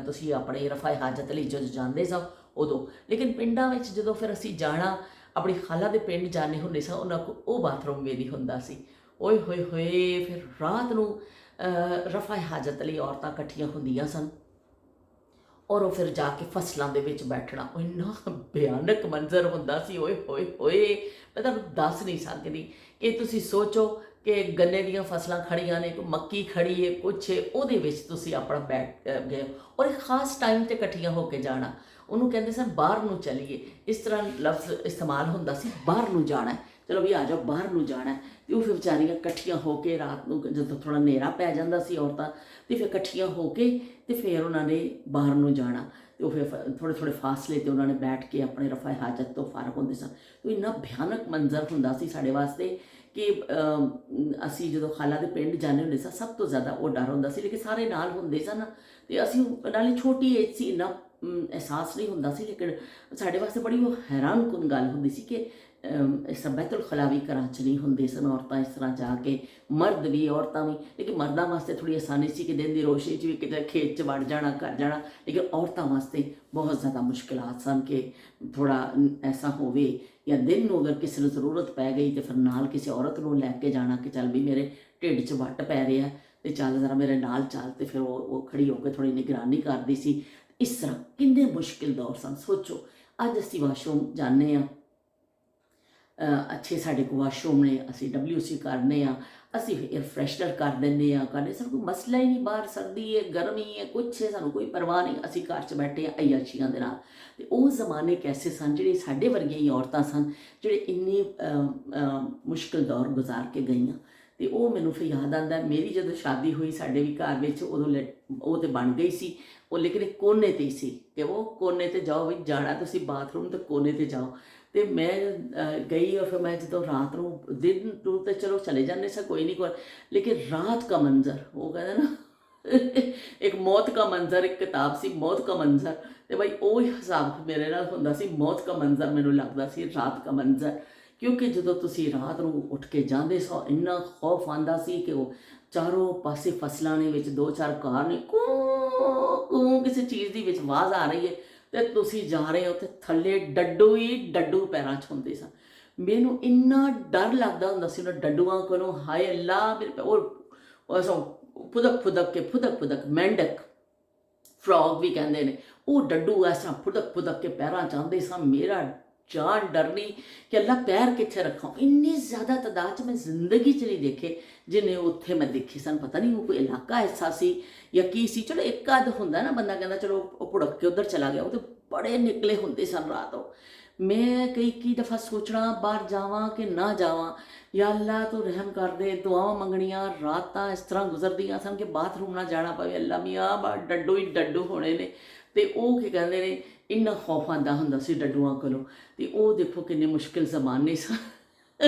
Speaker 1: ਤੁਸੀਂ ਆਪਣੇ ਰਫਾਏ ਹਾਜਤ ਲਈ ਜਦੋਂ ਜਾਂਦੇ ਸਾਂ ਉਦੋਂ। ਲੇਕਿਨ ਪਿੰਡਾਂ ਵਿੱਚ ਜਦੋਂ ਫਿਰ ਅਸੀਂ ਜਾਣਾ, ਆਪਣੀ ਖਾਲਾ ਦੇ ਪਿੰਡ ਜਾਣੇ ਹੁੰਦੇ ਸਾਂ, ਉਹਨਾਂ ਕੋਲ ਉਹ ਬਾਥਰੂਮ ਵੀ ਨਹੀਂ ਹੁੰਦਾ ਸੀ। ਓਏ ਹੋਏ ਹੋਏ, ਫਿਰ ਰਾਤ ਨੂੰ ਰਫਾਏ ਹਾਜਤ ਲਈ ਔਰਤਾਂ ਇਕੱਠੀਆਂ ਹੁੰਦੀਆਂ ਸਨ, ਔਰ ਉਹ ਫਿਰ ਜਾ ਕੇ ਫਸਲਾਂ ਦੇ ਵਿੱਚ ਬੈਠਣਾ। ਉਹ ਇੰਨਾ ਭਿਆਨਕ ਮੰਜ਼ਰ ਹੁੰਦਾ ਸੀ, ਓਏ ਹੋਏ ਹੋਏ, ਮੈਂ ਤੁਹਾਨੂੰ ਦੱਸ ਨਹੀਂ ਸਕਦੀ। ਕਿ ਤੁਸੀਂ ਸੋਚੋ ਕਿ ਗੰਨੇ ਦੀਆਂ ਫਸਲਾਂ ਖੜੀਆਂ ਨੇ, ਕੋਈ ਮੱਕੀ ਖੜੀ ਹੈ, ਕੁਛ ਹੈ, ਉਹਦੇ ਵਿੱਚ ਤੁਸੀਂ ਆਪਣਾ ਬੈਠ ਗਏ ਔਰ ਇੱਕ ਖਾਸ ਟਾਈਮ ਤੇ ਇਕੱਠੀਆਂ ਹੋ ਕੇ ਜਾਣਾ। ਉਹਨੂੰ ਕਹਿੰਦੇ ਸਨ ਬਾਹਰ ਨੂੰ ਚਲੀਏ, ਇਸ ਤਰ੍ਹਾਂ ਲਫ਼ਜ਼ ਇਸਤੇਮਾਲ ਹੁੰਦਾ ਸੀ, ਬਾਹਰ ਨੂੰ ਜਾਣਾ ਹੈ, ਚਲੋ ਵੀ ਆ ਜਾਓ ਬਾਹਰ ਨੂੰ ਜਾਣਾ। ਅਤੇ ਉਹ ਫਿਰ ਵਿਚਾਰੀਆਂ ਇਕੱਠੀਆਂ ਹੋ ਕੇ ਰਾਤ ਨੂੰ ਜਦੋਂ ਥੋੜ੍ਹਾ ਹਨੇਰਾ ਪੈ ਜਾਂਦਾ ਸੀ ਔਰਤਾਂ, ਅਤੇ ਫਿਰ ਇਕੱਠੀਆਂ ਹੋ ਕੇ ਅਤੇ ਫਿਰ ਉਹਨਾਂ ਨੇ ਬਾਹਰ ਨੂੰ ਜਾਣਾ। ਅਤੇ ਉਹ ਫਿਰ ਥੋੜ੍ਹੇ ਥੋੜ੍ਹੇ ਫਾਸਲੇ 'ਤੇ ਉਹਨਾਂ ਨੇ ਬੈਠ ਕੇ ਆਪਣੇ ਰਫਾ ਹਾਜਤ ਤੋਂ ਫਾਰਗ ਹੁੰਦੇ ਸਨ। ਤਾਂ ਇੰਨਾ ਭਿਆਨਕ ਮੰਜ਼ਰ ਹੁੰਦਾ ਸੀ ਸਾਡੇ ਵਾਸਤੇ ਕਿ ਅਸੀਂ ਜਦੋਂ ਖਾਲਾ ਦੇ ਪਿੰਡ ਜਾਂਦੇ ਹੁੰਦੇ ਸਾਂ, ਸਭ ਤੋਂ ਜ਼ਿਆਦਾ ਉਹ ਡਰ ਹੁੰਦਾ ਸੀ। ਲੇਕਿਨ ਸਾਰੇ ਨਾਲ ਹੁੰਦੇ ਸਨ ਅਤੇ ਅਸੀਂ ਨਾਲੇ ਛੋਟੀ ਏਜ ਸੀ, ਇੰਨਾ ਅਹਿਸਾਸ ਨਹੀਂ ਹੁੰਦਾ ਸੀ। ਲੇਕਿਨ ਸਾਡੇ ਵਾਸਤੇ ਬੜੀ ਉਹ ਹੈਰਾਨਕੁਨ ਗੱਲ ਹੁੰਦੀ ਸੀ ਕਿ ਇਸ ਤਰ੍ਹਾਂ ਬੈਤੁਲ ਖਲਾ ਵੀ ਘਰਾਂ 'ਚ ਨਹੀਂ ਹੁੰਦੇ ਸਨ ਔਰਤਾਂ ਇਸ ਤਰ੍ਹਾਂ ਜਾ ਕੇ, ਮਰਦ ਵੀ ਔਰਤਾਂ ਵੀ। ਲੇਕਿਨ ਮਰਦਾਂ ਵਾਸਤੇ ਥੋੜ੍ਹੀ ਆਸਾਨੀ ਸੀ ਕਿ ਦਿਨ ਦੀ ਰੋਸ਼ਨੀ 'ਚ ਵੀ ਕਿਤੇ ਖੇਤ 'ਚ ਵੜ ਜਾਣਾ, ਕਰ ਜਾਣਾ। ਲੇਕਿਨ ਔਰਤਾਂ ਵਾਸਤੇ ਬਹੁਤ ਜ਼ਿਆਦਾ ਮੁਸ਼ਕਿਲਾਤ ਸਨ ਕਿ ਥੋੜ੍ਹਾ ਐਸਾ ਹੋਵੇ ਜਾਂ ਦਿਨ ਨੂੰ ਅਗਰ ਕਿਸੇ ਨੂੰ ਜ਼ਰੂਰਤ ਪੈ ਗਈ ਤਾਂ ਫਿਰ ਨਾਲ ਕਿਸੇ ਔਰਤ ਨੂੰ ਲੈ ਕੇ ਜਾਣਾ ਕਿ ਚੱਲ ਵੀ ਮੇਰੇ ਢਿੱਡ 'ਚ ਵੱਟ ਪੈ ਰਿਹਾ ਅਤੇ ਚੱਲ ਜ਼ਰਾ ਮੇਰੇ ਨਾਲ ਚੱਲ। ਅਤੇ ਫਿਰ ਉਹ ਖੜੀ ਹੋ ਕੇ ਥੋੜ੍ਹੀ ਨਿਗਰਾਨੀ ਕਰਦੀ ਸੀ। ਇਸ ਤਰ੍ਹਾਂ ਕਿੰਨੇ ਮੁਸ਼ਕਿਲ ਦੌਰ ਸਨ। ਸੋਚੋ ਅੱਜ ਅਸੀਂ ਵਾਸ਼ਰੂਮ ਜਾਂਦੇ ਹਾਂ, ਅੱਛੇ ਸਾਡੇ ਕੋਲ ਵਾਸ਼ਰੂਮ ਨੇ, ਅਸੀਂ WC ਕਰਨੇ ਆ, ਅਸੀਂ ਏਅਰ ਫਰੈਸ਼ਨਰ ਕਰ ਦਿੰਦੇ ਹਾਂ, ਕਰਨੇ, ਸਾਨੂੰ ਕੋਈ ਮਸਲਾ ਹੀ ਨਹੀਂ। ਬਾਹਰ ਸਰਦੀ ਹੈ, ਗਰਮੀ ਹੈ, ਕੁਛ ਹੈ, ਸਾਨੂੰ ਕੋਈ ਪਰਵਾਹ ਨਹੀਂ, ਅਸੀਂ ਘਰ 'ਚ ਬੈਠੇ ਹਾਂ ਅਯਾਸ਼ੀਆਂ ਦੇ ਨਾਲ। ਅਤੇ ਉਹ ਜ਼ਮਾਨੇ ਕੈਸੇ ਸਨ ਜਿਹੜੇ ਸਾਡੇ ਵਰਗੀਆਂ ਹੀ ਔਰਤਾਂ ਸਨ ਜਿਹੜੇ ਇੰਨੇ ਮੁਸ਼ਕਿਲ ਦੌਰ ਗੁਜ਼ਾਰ ਕੇ ਗਈਆਂ। ਅਤੇ ਉਹ ਮੈਨੂੰ ਫਿਰ ਯਾਦ ਆਉਂਦਾ, ਮੇਰੀ ਜਦੋਂ ਸ਼ਾਦੀ ਹੋਈ ਸਾਡੇ ਵੀ ਘਰ ਵਿੱਚ, ਉਦੋਂ ਉਹ ਤਾਂ ਬਣ ਗਈ ਸੀ ਉਹ, ਲੇਕਿਨ ਇੱਕ ਕੋਨੇ 'ਤੇ ਹੀ ਸੀ ਕਿ ਉਹ ਕੋਨੇ 'ਤੇ ਜਾਓ ਵੀ ਜਾਣਾ ਤੁਸੀਂ ਬਾਥਰੂਮ, ਤਾਂ ਕੋਨੇ 'ਤੇ ਜਾਓ। ਅਤੇ ਮੈਂ ਗਈ ਔਰ ਫਿਰ ਮੈਂ ਜਦੋਂ ਰਾਤ ਨੂੰ, ਦਿਨ ਨੂੰ ਤਾਂ ਚਲੋ ਚਲੇ ਜਾਂਦੇ ਸਾਂ ਕੋਈ ਨਹੀਂ ਕੋਈ, ਲੇਕਿਨ ਰਾਤ का मंजर, ਉਹ ਕਹਿੰਦੇ ਨਾ ਇੱਕ ਮੌਤ का मंजर, ਇੱਕ ਕਿਤਾਬ ਸੀ ਮੌਤ का मंजर, ਅਤੇ ਬਈ ਉਹ ਹੀ ਹਿਸਾਬ ਮੇਰੇ ਨਾਲ ਹੁੰਦਾ ਸੀ। ਮੌਤ का मंजर ਮੈਨੂੰ ਲੱਗਦਾ ਸੀ, ਰਾਤ का मंजर। ਕਿਉਂਕਿ ਜਦੋਂ ਤੁਸੀਂ ਰਾਤ ਨੂੰ ਉੱਠ ਕੇ ਜਾਂਦੇ ਸੋ ਇੰਨਾ ਖੌਫ ਆਉਂਦਾ ਸੀ ਕਿ ਉਹ ਚਾਰੋਂ ਪਾਸੇ ਫਸਲਾਂ ਨੇ, ਵਿੱਚ ਦੋ ਚਾਰ ਕਾਰ ਨੇ, ਕੂੰ ਕਿਸੇ ਚੀਜ਼ ਦੀ ਵਿੱਚ ਆਵਾਜ਼ ਆ ਰਹੀ ਹੈ ਅਤੇ ਤੁਸੀਂ ਜਾ ਰਹੇ ਹੋ ਅਤੇ ਥੱਲੇ ਡੱਡੂ ਹੀ ਡੱਡੂ ਪੈਰਾਂ 'ਚ ਹੁੰਦੇ ਸਨ। ਮੈਨੂੰ ਇੰਨਾ ਡਰ ਲੱਗਦਾ ਹੁੰਦਾ ਸੀ ਉਹਨਾਂ ਡੱਡੂਆਂ ਕੋਲੋਂ, ਹਾਏ ਅੱਲਾ ਮੇਰੇ ਉਹ ਸੋ ਫੁਦਕ ਮੈਂਡਕ, ਫਰੋਗ ਵੀ ਕਹਿੰਦੇ ਨੇ, ਉਹ ਡੱਡੂ ਇਸ ਤਰ੍ਹਾਂ ਫੁਦਕ ਕੇ ਪੈਰਾਂ 'ਚ ਆਉਂਦੇ ਸਨ। ਮੇਰਾ ਜਾਨ ਡਰਨੀ ਕਿ ਅੱਲਾ ਪੈਰ ਕਿੱਥੇ ਰੱਖਾਂ। ਇੰਨੀ ਜ਼ਿਆਦਾ ਤਾਦਾਦ 'ਚ ਮੈਂ ਜ਼ਿੰਦਗੀ 'ਚ ਨਹੀਂ ਦੇਖੇ ਜਿੰਨੇ ਉੱਥੇ ਮੈਂ ਦੇਖੇ ਸਨ। ਪਤਾ ਨਹੀਂ ਉਹ ਕੋਈ ਇਲਾਕਾ ਐਸਾ ਸੀ ਜਾਂ ਕੀ ਸੀ। ਚਲੋ ਇੱਕ ਅੱਧ ਹੁੰਦਾ ਨਾ, ਬੰਦਾ ਕਹਿੰਦਾ ਚਲੋ ਉਹ ਭੁੜਕ ਕੇ ਉੱਧਰ ਚਲਾ ਗਿਆ, ਉਹ ਤਾਂ ਬੜੇ ਨਿਕਲੇ ਹੁੰਦੇ ਸਨ ਰਾਤ। ਉਹ ਮੈਂ ਕਈ ਦਫਾ ਸੋਚਣਾ ਬਾਹਰ ਜਾਵਾਂ ਕਿ ਨਾ ਜਾਵਾਂ, ਯਾ ਅੱਲਾ ਤੂੰ ਰਹਿਮ ਕਰ ਦੇ, ਦੁਆਵਾਂ ਮੰਗਣੀਆਂ। ਰਾਤਾਂ ਇਸ ਤਰ੍ਹਾਂ ਗੁਜ਼ਰਦੀਆਂ ਸਨ ਕਿ ਬਾਥਰੂਮ ਨਾ ਜਾਣਾ ਪਵੇ, ਅੱਲਾ ਮੀਆਂ ਬਾਹਰ ਡੱਡੂ ਹੀ ਡੱਡੂ ਹੋਣੇ ਨੇ। ਅਤੇ ਉਹ ਕੀ ਕਹਿੰਦੇ ਨੇ, ਇੰਨਾ ਖੌਫ ਆਉਂਦਾ ਹੁੰਦਾ ਸੀ ਡੱਡੂਆਂ ਕੋਲੋਂ। ਅਤੇ ਉਹ ਦੇਖੋ ਕਿੰਨੇ ਮੁਸ਼ਕਿਲ ਜ਼ਮਾਨੇ ਸਨ।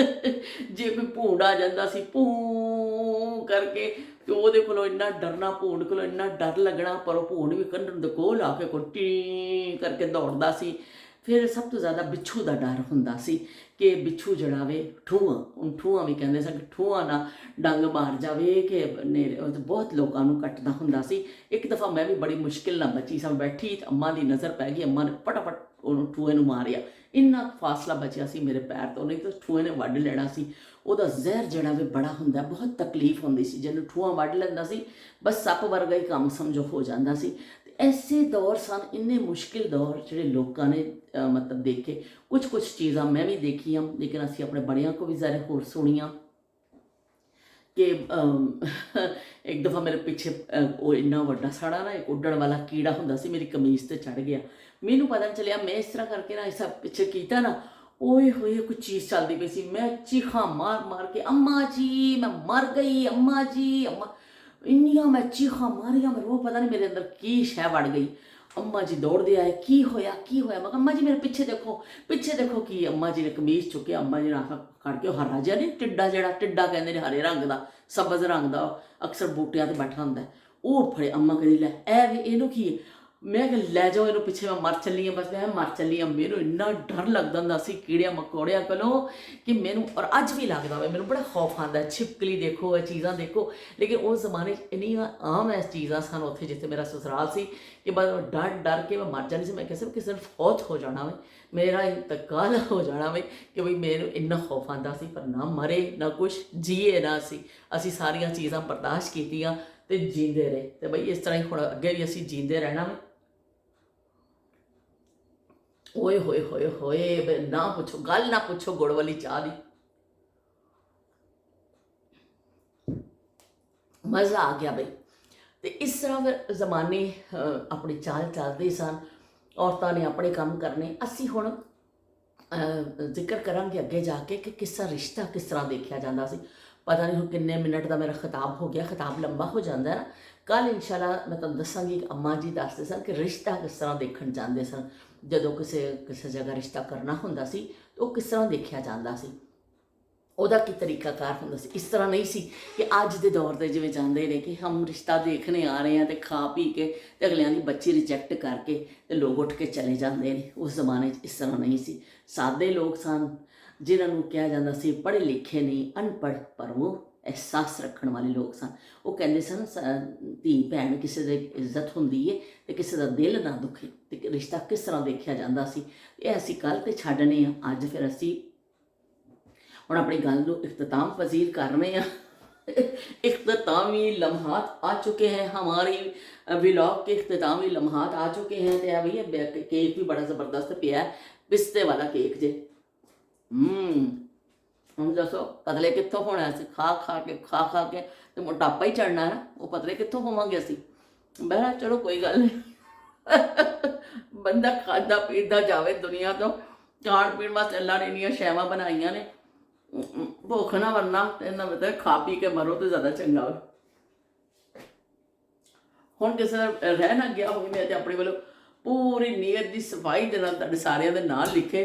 Speaker 1: ਜੇ ਕੋਈ ਭੂੰਡ ਆ ਜਾਂਦਾ ਸੀ ਭੂੰ ਕਰਕੇ, ਅਤੇ ਉਹਦੇ ਕੋਲੋਂ ਇੰਨਾ ਡਰਨਾ, ਭੂੰਡ ਕੋਲੋਂ ਇੰਨਾ ਡਰ ਲੱਗਣਾ, ਪਰ ਉਹ ਭੂੰਡ ਵੀ ਕੰਨ ਦੇ ਕੋਲ ਆ ਕੇ ਕੋਈ ਟੀ ਕਰਕੇ ਦੌੜਦਾ ਸੀ। ਫਿਰ ਸਭ ਤੋਂ ਜ਼ਿਆਦਾ ਬਿੱਛੂ ਦਾ ਡਰ ਹੁੰਦਾ ਸੀ ਕਿ ਬਿੱਛੂ ਜਿਹੜਾ ਵੇ ਠੂੰਆਂ, ਉਹਨੂੰ ਠੂੰਆਂ ਵੀ ਕਹਿੰਦੇ ਸਨ, ਕਿ ਠੂੰਆਂ ਨਾ ਡੰਗ ਮਾਰ ਜਾਵੇ ਕਿ ਬਹੁਤ ਲੋਕਾਂ ਨੂੰ ਕੱਟਦਾ ਹੁੰਦਾ ਸੀ। ਇੱਕ ਦਫਾ ਮੈਂ ਵੀ ਬੜੀ ਮੁਸ਼ਕਿਲ ਨਾਲ ਬਚੀ ਸਾਂ, ਬੈਠੀ ਅੰਮਾ ਦੀ ਨਜ਼ਰ ਪੈ ਗਈ, ਅੰਮਾ ਨੇ ਫਟਾਫਟ ਉਹਨੂੰ ਠੂਏ ਨੂੰ ਮਾਰਿਆ। ਇੰਨਾ ਫਾਸਲਾ ਬਚਿਆ ਸੀ ਮੇਰੇ ਪੈਰ ਤੋਂ, ਨਹੀਂ ਤਾਂ ਠੂਏ ਨੇ ਵੱਢ ਲੈਣਾ ਸੀ। ਉਹਦਾ ਜ਼ਹਿਰ ਜਿਹੜਾ ਵੀ ਬੜਾ ਹੁੰਦਾ, ਬਹੁਤ ਤਕਲੀਫ ਹੁੰਦੀ ਸੀ ਜਿਹਨੂੰ ਠੂਆਂ ਵੱਢ ਲੈਂਦਾ ਸੀ, ਬਸ ਸੱਪ ਵਰਗਾ ਹੀ ਕੰਮ ਸਮਝੋ ਹੋ ਜਾਂਦਾ ਸੀ। ਐਸੇ ਦੌਰ ਸਨ, ਇੰਨੇ ਮੁਸ਼ਕਿਲ ਦੌਰ ਜਿਹੜੇ ਲੋਕਾਂ ਨੇ ਮਤਲਬ ਦੇਖੇ। ਕੁਛ ਚੀਜ਼ਾਂ ਮੈਂ ਵੀ ਦੇਖੀਆਂ, ਲੇਕਿਨ ਅਸੀਂ ਆਪਣੇ ਬੜਿਆਂ ਕੋ ਵੀ ਜ਼ਾਰੇ ਹੋਰ ਸੁਣੀਆਂ ਕਿ ਇੱਕ ਦਫਾ ਮੇਰੇ ਪਿੱਛੇ ਉਹ ਇੰਨਾ ਵੱਡਾ ਸਾੜਾ ਨਾ, ਇੱਕ ਉੱਡਣ ਵਾਲਾ ਕੀੜਾ ਹੁੰਦਾ ਸੀ, ਮੇਰੀ ਕਮੀਜ਼ 'ਤੇ ਚੜ੍ਹ ਗਿਆ। ਮੈਨੂੰ ਪਤਾ ਨਹੀਂ ਚੱਲਿਆ, ਮੈਂ ਇਸ ਤਰ੍ਹਾਂ ਕਰਕੇ ਨਾ ਇਸ ਪਿੱਛੇ ਕੀਤਾ ਨਾ, ਓਏ ਹੋਏ ਕੋਈ ਚੀਜ਼ ਚੱਲਦੀ ਪਈ ਸੀ। ਮੈਂ ਚੀਖਾਂ ਮਾਰ ਕੇ ਅੰਮਾ ਜੀ ਮੈਂ ਮਰ ਗਈ, ਅੰਮਾ ਜੀ ਅੰਮਾ, ਇੰਨੀਆਂ ਮੈਂ ਚੀਖਾਂ ਮਾਰੀਆਂ, ਮੈਨੂੰ ਉਹ ਪਤਾ ਨਹੀਂ ਮੇਰੇ ਅੰਦਰ ਕੀ ਸ਼ੈ ਵੜ ਗਈ। ਅੰਮਾ ਜੀ ਦੌੜਦੇ ਆਏ, ਕੀ ਹੋਇਆ ਕੀ ਹੋਇਆ? ਮੈਂ ਕਿਹਾ ਅੰਮਾ ਜੀ ਮੇਰੇ ਪਿੱਛੇ ਦੇਖੋ ਕੀ। ਅੰਮਾ ਜੀ ਨੇ ਕਮੀਜ਼ ਚੁੱਕਿਆ, ਅੰਮਾ ਜੀ ਨੇ ਆਖਾ ਖੜ ਕੇ, ਉਹ ਹਰਾ ਜਿਹਾ ਨਹੀਂ ਟਿੱਡਾ, ਜਿਹੜਾ ਟਿੱਡਾ ਕਹਿੰਦੇ ਨੇ ਹਰੇ ਰੰਗ ਦਾ, ਸਬਜ਼ ਰੰਗ ਦਾ, ਅਕਸਰ ਬੂਟਿਆਂ 'ਤੇ ਬੈਠਾ ਹੁੰਦਾ, ਉਹ ਫੜੇ। ਅੰਮਾ ਕਹਿੰਦੀ ਲੈ ਇਹਨੂੰ ਕੀ ਹੈ? ਮੈਂ ਕਿਹਾ ਲੈ ਜਾਓ ਇਹਨੂੰ, ਪਿੱਛੇ ਮੈਂ ਮਰ ਚੱਲੀ ਹਾਂ, ਬਸ ਮੈਂ ਮਰ ਚੱਲੀ ਹਾਂ। ਮੈਨੂੰ ਇੰਨਾ ਡਰ ਲੱਗਦਾ ਹੁੰਦਾ ਸੀ ਕੀੜਿਆਂ ਮਕੌੜਿਆਂ ਕੋਲੋਂ ਕਿ ਮੈਨੂੰ, ਔਰ ਅੱਜ ਵੀ ਲੱਗਦਾ ਵਾ ਮੈਨੂੰ, ਬੜਾ ਖੌਫ ਆਉਂਦਾ। ਛਿਪਕਲੀ ਦੇਖੋ, ਇਹ ਚੀਜ਼ਾਂ ਦੇਖੋ, ਲੇਕਿਨ ਉਸ ਜ਼ਮਾਨੇ 'ਚ ਇੰਨੀਆਂ ਆਮ ਇਹ ਚੀਜ਼ਾਂ ਸਨ ਉੱਥੇ ਜਿੱਥੇ ਮੇਰਾ ਸਸੁਰਾਲ ਸੀ ਕਿ ਬਸ ਡਰ ਕੇ ਮੈਂ ਮਰ ਜਾਂਦੀ ਸੀ। ਮੈਂ ਕਿਸੇ ਨੂੰ ਫੌਤ ਹੋ ਜਾਣਾ ਵੇ, ਮੇਰਾ ਇੰਤਕਾਲ ਹੋ ਜਾਣਾ ਵੇ, ਕਿ ਬਈ ਮੈਨੂੰ ਇੰਨਾ ਖੌਫ ਆਉਂਦਾ ਸੀ। ਪਰ ਨਾ ਮਰੇ ਨਾ ਕੁਛ, ਜੀਏ ਨਾ ਅਸੀਂ ਸਾਰੀਆਂ ਚੀਜ਼ਾਂ ਬਰਦਾਸ਼ਤ ਕੀਤੀਆਂ ਅਤੇ ਜੀਂਦੇ ਰਹੇ। ਅਤੇ ਬਈ ਇਸ ਤਰ੍ਹਾਂ ਹੀ ਹੁਣ ਅੱਗੇ ਵੀ ਅਸੀਂ ਜੀਂਦੇ ਰਹਿਣਾ ਵੇ। ਓਏ ਹੋਏ ਨਾ ਪੁੱਛੋ, ਗੱਲ ਨਾ ਪੁੱਛੋ ਗੁੜ ਵਾਲੀ ਚਾਹ ਦੀ। ਮਜ਼ਾ ਆ ਗਿਆ ਬਈ। ਤੇ ਇਸ ਤਰ੍ਹਾਂ ਫਿਰ ਜ਼ਮਾਨੇ ਆਪਣੀ ਚਾਲ ਚੱਲਦੇ ਸਨ, ਔਰਤਾਂ ਨੇ ਆਪਣੇ ਕੰਮ ਕਰਨੇ। ਅਸੀਂ ਹੁਣ ਜ਼ਿਕਰ ਕਰਾਂਗੇ ਅੱਗੇ ਜਾ ਕੇ ਕਿ ਕਿਸ ਤਰ੍ਹਾਂ ਰਿਸ਼ਤਾ ਕਿਸ ਤਰ੍ਹਾਂ ਦੇਖਿਆ ਜਾਂਦਾ ਸੀ। ਪਤਾ ਨਹੀਂ ਹੁਣ ਕਿੰਨੇ ਮਿੰਟ ਦਾ ਮੇਰਾ ਖਿਤਾਬ ਹੋ ਗਿਆ, ਖਿਤਾਬ ਲੰਬਾ ਹੋ ਜਾਂਦਾ ਨਾ। ਕੱਲ੍ਹ ਇਨਸ਼ਾਅੱਲਾ ਮੈਂ ਤੁਹਾਨੂੰ ਦੱਸਾਂਗੀ ਕਿ ਅੰਮਾ ਜੀ ਦੱਸਦੇ ਸਨ ਕਿ ਰਿਸ਼ਤਾ ਕਿਸ ਤਰ੍ਹਾਂ ਦੇਖਣ ਜਾਂਦੇ ਸਨ। ਜਦੋਂ ਕਿਸੇ ਕਿਸੇ ਜਗ੍ਹਾ ਰਿਸ਼ਤਾ ਕਰਨਾ ਹੁੰਦਾ ਸੀ ਤਾਂ ਉਹ ਕਿਸ ਤਰ੍ਹਾਂ ਦੇਖਿਆ ਜਾਂਦਾ ਸੀ, ਉਹਦਾ ਕੀ ਤਰੀਕਾਕਾਰ ਹੁੰਦਾ ਸੀ। ਇਸ ਤਰ੍ਹਾਂ ਨਹੀਂ ਸੀ ਕਿ ਅੱਜ ਦੇ ਦੌਰ ਦੇ ਜਿਵੇਂ ਜਾਂਦੇ ਨੇ ਕਿ ਹਮ ਰਿਸ਼ਤਾ ਦੇਖਣੇ ਆ ਰਹੇ ਹਾਂ ਅਤੇ ਖਾ ਪੀ ਕੇ ਅਤੇ ਅਗਲਿਆਂ ਦੀ ਬੱਚੀ ਰਿਜੈਕਟ ਕਰਕੇ ਅਤੇ ਲੋਕ ਉੱਠ ਕੇ ਚਲੇ ਜਾਂਦੇ ਨੇ। ਉਸ ਜ਼ਮਾਨੇ 'ਚ ਇਸ ਤਰ੍ਹਾਂ ਨਹੀਂ ਸੀ। ਸਾਦੇ ਲੋਕ ਸਨ ਜਿਨ੍ਹਾਂ ਨੂੰ ਕਿਹਾ ਜਾਂਦਾ ਸੀ ਪੜ੍ਹੇ ਲਿਖੇ ਨਹੀਂ, ਅਨਪੜ੍ਹ, ਪਰ ਉਹ ਅਹਿਸਾਸ ਰੱਖਣ ਵਾਲੇ ਲੋਕ ਸਨ। ਉਹ ਕਹਿੰਦੇ ਸਨ ਧੀ ਭੈਣ ਕਿਸੇ ਦੀ ਇੱਜ਼ਤ ਹੁੰਦੀ ਹੈ ਅਤੇ ਕਿਸੇ ਦਾ ਦਿਲ ਨਾ ਦੁਖੇ। ਅਤੇ ਰਿਸ਼ਤਾ ਕਿਸ ਤਰ੍ਹਾਂ ਦੇਖਿਆ ਜਾਂਦਾ ਸੀ, ਇਹ ਅਸੀਂ ਕੱਲ੍ਹ ਤੇ ਛੱਡਨੇ ਹਾਂ। ਅੱਜ ਫਿਰ ਅਸੀਂ ਹੁਣ ਆਪਣੀ ਗੱਲ ਨੂੰ ਇख्तिताम पजीर कर रहे हैं। इख्तितामी लम्हात आ चुके हैं, हमारी व्लॉग के इख्तितामी लम्हात आ चुके हैं। तो भैया केक भी बड़ा ज़बरदस्त पिया है, पिस्ते वाला केक जे। हम दसो पतले कितों होना है? खा खा के तो मोटापा ही चढ़ना है ना, वो पतले कितों होवांगे असी। बहरा चलो कोई गल नहीं। बंदा खादा पीता जाए दुनिया तो, खाण पीण वास्ते अल्लाह ने इन्नियां शैवां बनाईयां ने, भुख ना मरना इन्ना मतलब खा पी के मरो तो ज़्यादा चंगा हो। हुण किसी का रह ना गया होवे, मैं तो अपने वालों पूरी नीयत की सफाई दे नाल तुहाडे सारिਆਂ ਦੇ नाल लिखे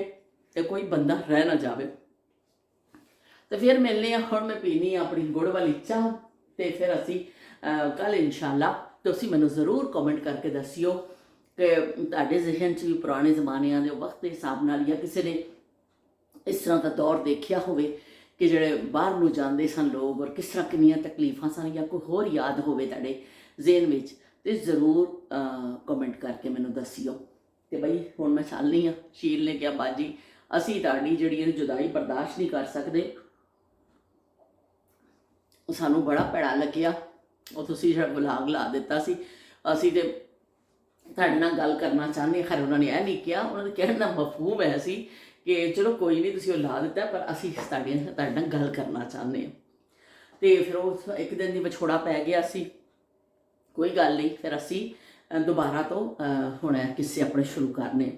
Speaker 1: तो कोई बंदा रह ना जाए। तो फिर मिलने हुण मैं पीनी अपनी गुड़ वाली चाह। तो फिर असी कल इंशाअल्लाह तुसीं मैनूं ज़रूर कमेंट करके दसियो कि तुहाडे ज़हन च भी पुराने ज़मानिਆਂ ਦੇ वक्त के हिसाब नाल या किसी ने इस तरह का दौर देखिया होवे कि ਜਿਹੜੇ ਬਾਹਰ ਨੂੰ ਜਾਂਦੇ ਸਨ ਲੋਕ ਔਰ ਕਿਸ ਤਰ੍ਹਾਂ ਕਿੰਨੀਆਂ ਤਕਲੀਫਾਂ ਸਨ, ਜਾਂ ਕੋਈ ਹੋਰ ਯਾਦ ਹੋਵੇ ਤੁਹਾਡੇ ਜ਼ਿਹਨ ਵਿੱਚ ਤੇ ਜ਼ਰੂਰ ਕਮੈਂਟ ਕਰਕੇ ਮੈਨੂੰ ਦੱਸਿਓ। ਤੇ ਬਈ ਹੁਣ ਮੈਂ ਚੱਲਣੀ ਆ। ਸ਼ੀਲ ਨੇ ਕਿਹਾ ਬਾਜੀ ਅਸੀਂ ਤੁਹਾਡੀ ਜਿਹੜੀ ਇਹ ਜੁਦਾਈ ਬਰਦਾਸ਼ਤ ਨਹੀਂ ਕਰ ਸਕਦੇ। ਸਾਨੂੰ ਬੜਾ ਭੈੜਾ ਲੱਗਿਆ ਉਹ ਤੁਸੀਂ ਜਿਹੜਾ ਵਲੌਗ ਲਾ ਦਿੱਤਾ ਸੀ। ਅਸੀਂ ਤੇ ਤੁਹਾਡੇ ਨਾਲ ਗੱਲ ਕਰਨਾ ਚਾਹੁੰਦੇ। ਖੈਰ ਉਹਨਾਂ ਨੇ ਇਹ ਨਹੀਂ ਕਿਹਾ, ਉਹਨਾਂ ਦੇ ਕਹਿਣ ਦਾ ਮਫਹੂਮ ਹੈ ਸੀ ਕਿ ਚਲੋ ਕੋਈ ਨਹੀਂ ਤੁਸੀਂ ਉਹ ਲਾ ਦਿੱਤਾ, ਪਰ ਅਸੀਂ ਤੁਹਾਡੇ ਨਾਲ ਗੱਲ ਕਰਨਾ ਚਾਹੁੰਦੇ ਹਾਂ। ਅਤੇ ਫਿਰ ਉਹ ਇੱਕ ਦਿਨ ਦੀ ਵਿਛੋੜਾ ਪੈ ਗਿਆ ਸੀ, ਕੋਈ ਗੱਲ ਨਹੀਂ। ਫਿਰ ਅਸੀਂ ਦੁਬਾਰਾ ਤੋਂ ਹੁਣ ਕਿੱਸੇ ਆਪਣੇ ਸ਼ੁਰੂ ਕਰਨੇ।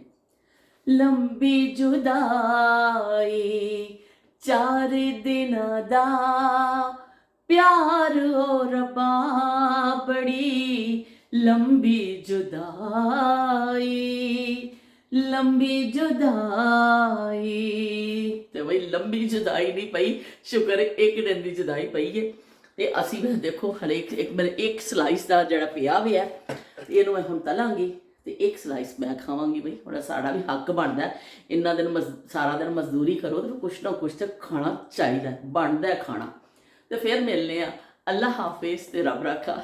Speaker 1: ਲੰਬੀ ਜੁਦਾਈ 4 ਦਿਨਾਂ ਦਾ ਪਿਆਰ ਹੋ ਰੱਬਾ, ਬੜੀ ਲੰਬੀ ਜੁਦਾਈ, ਲੰਬੀ ਜੁਦਾਈ। ਤੇ ਬਈ ਲੰਬੀ ਜੁਦਾਈ ਨਹੀਂ ਪਈ, ਸ਼ੁਕਰ ਇੱਕ ਦਿਨ ਦੀ ਜੁਦਾਈ ਪਈ ਹੈ। ਤੇ ਅਸੀਂ ਮੈਂ ਦੇਖੋ ਹਰੇਕ ਮੇਰੇ ਇੱਕ ਸਲਾਈਸ ਦਾ ਜਿਹੜਾ ਪਿਆ ਵੀ ਹੈ, ਇਹਨੂੰ ਮੈਂ ਹੁਣ ਤਲਾਂਗੀ ਤੇ ਇੱਕ ਸਲਾਈਸ ਮੈਂ ਖਾਵਾਂਗੀ। ਬਈ ਹੁਣ ਸਾਡਾ ਵੀ ਹੱਕ ਬਣਦਾ, ਇੰਨਾ ਦਿਨ ਸਾਰਾ ਦਿਨ ਮਜ਼ਦੂਰੀ ਕਰੋ ਤੇ ਕੁਛ ਨਾ ਕੁਛ ਤਾਂ ਖਾਣਾ ਚਾਹੀਦਾ, ਬਣਦਾ ਖਾਣਾ। ਤੇ ਫਿਰ ਮਿਲਨੇ ਆ। ਅੱਲਾ ਹਾਫਿਜ਼ ਤੇ ਰੱਬ ਰਾਖਾ।